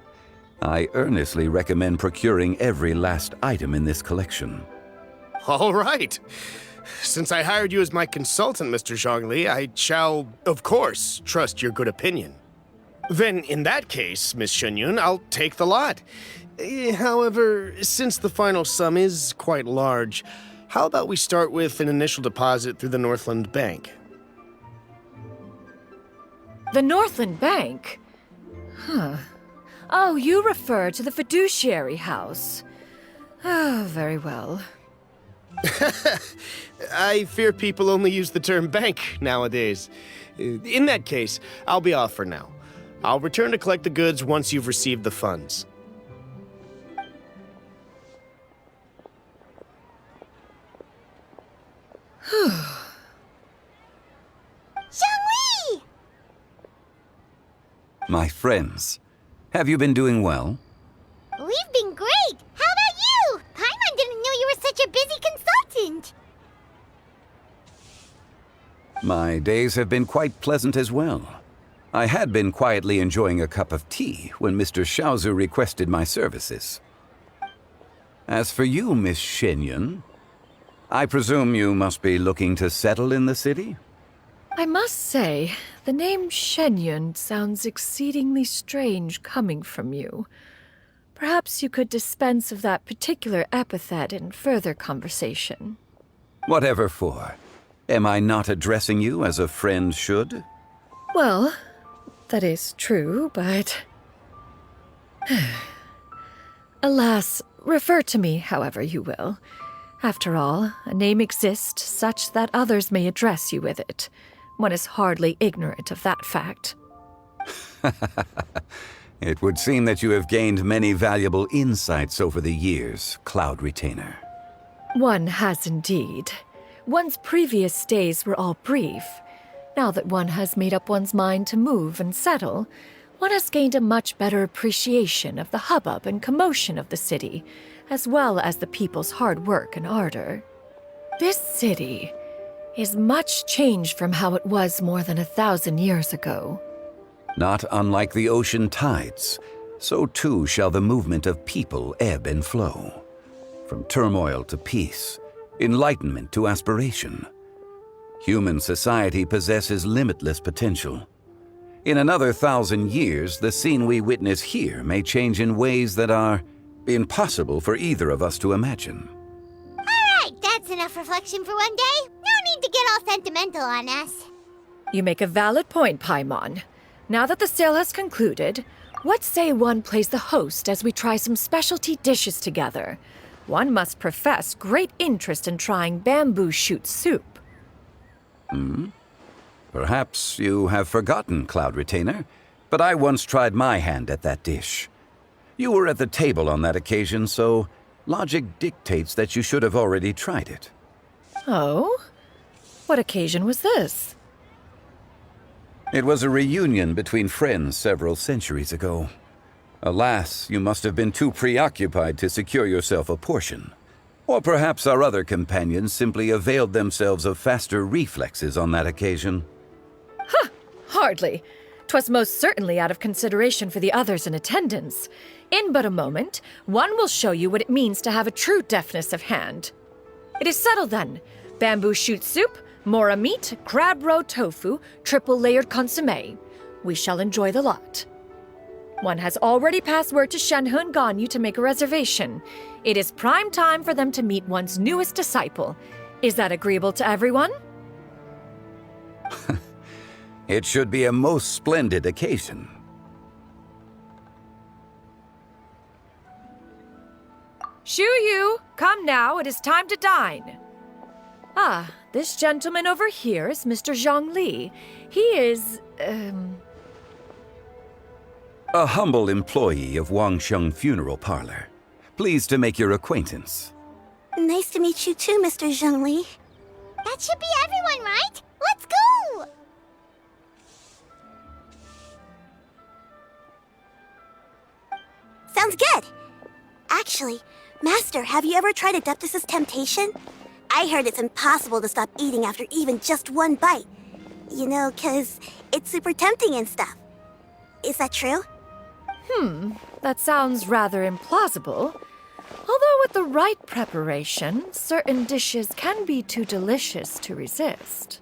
I earnestly recommend procuring every last item in this collection. All right. Since I hired you as my consultant, Mr. Zhongli, I shall, of course, trust your good opinion. Then, in that case, Miss Xianyun, I'll take the lot. However, since the final sum is quite large, how about we start with an initial deposit through the Northland Bank? The Northland Bank? Huh. Oh, you refer to the fiduciary house. Oh, very well. I fear people only use the term bank nowadays. In that case, I'll be off for now. I'll return to collect the goods once you've received the funds. Zhongli! My friends, have you been doing well? We've been great! How about you? Paimon didn't know you were such a busy consultant! My days have been quite pleasant as well. I had been quietly enjoying a cup of tea when Mr. Xiaozu requested my services. As for you, Miss Xianyun, I presume you must be looking to settle in the city? I must say, the name Xianyun sounds exceedingly strange coming from you. Perhaps you could dispense of that particular epithet in further conversation. Whatever for. Am I not addressing you as a friend should? Well, that is true, but... Alas, refer to me however you will. After all, a name exists such that others may address you with it. One is hardly ignorant of that fact. It would seem that you have gained many valuable insights over the years, Cloud Retainer. One has indeed. One's previous stays were all brief. Now that one has made up one's mind to move and settle, one has gained a much better appreciation of the hubbub and commotion of the city, as well as the people's hard work and ardor. This city is much changed from how it was more than 1,000 years ago. Not unlike the ocean tides, so too shall the movement of people ebb and flow. From turmoil to peace, enlightenment to aspiration. Human society possesses limitless potential. In another 1,000 years, the scene we witness here may change in ways that are impossible for either of us to imagine. All right, that's enough reflection for one day. No need to get all sentimental on us. You make a valid point, Paimon. Now that the sale has concluded, what say one plays the host as we try some specialty dishes together? One must profess great interest in trying bamboo shoot soup. Perhaps you have forgotten, Cloud Retainer, but I once tried my hand at that dish. You were at the table on that occasion, so logic dictates that you should have already tried it. Oh? What occasion was this? It was a reunion between friends several centuries ago. Alas, you must have been too preoccupied to secure yourself a portion. Or perhaps our other companions simply availed themselves of faster reflexes on that occasion. Huh! Hardly. 'Twas most certainly out of consideration for the others in attendance. In but a moment, one will show you what it means to have a true deftness of hand. It is settled then. Bamboo shoot soup, mora meat, crab roe tofu, triple-layered consommé. We shall enjoy the lot. One has already passed word to Shenhe and Ganyu to make a reservation. It is prime time for them to meet one's newest disciple. Is that agreeable to everyone? It should be a most splendid occasion. Xianyun, come now, it is time to dine. Ah, this gentleman over here is Mr. Zhang Li. He is, A humble employee of Wangsheng Funeral Parlor. Pleased to make your acquaintance. Nice to meet you too, Mr. Zhengli. That should be everyone, right? Let's go! Sounds good. Actually, Master, have you ever tried Adeptus' temptation? I heard it's impossible to stop eating after even just one bite. You know, 'cause it's super tempting and stuff. Is that true? That sounds rather implausible. Although with the right preparation, certain dishes can be too delicious to resist.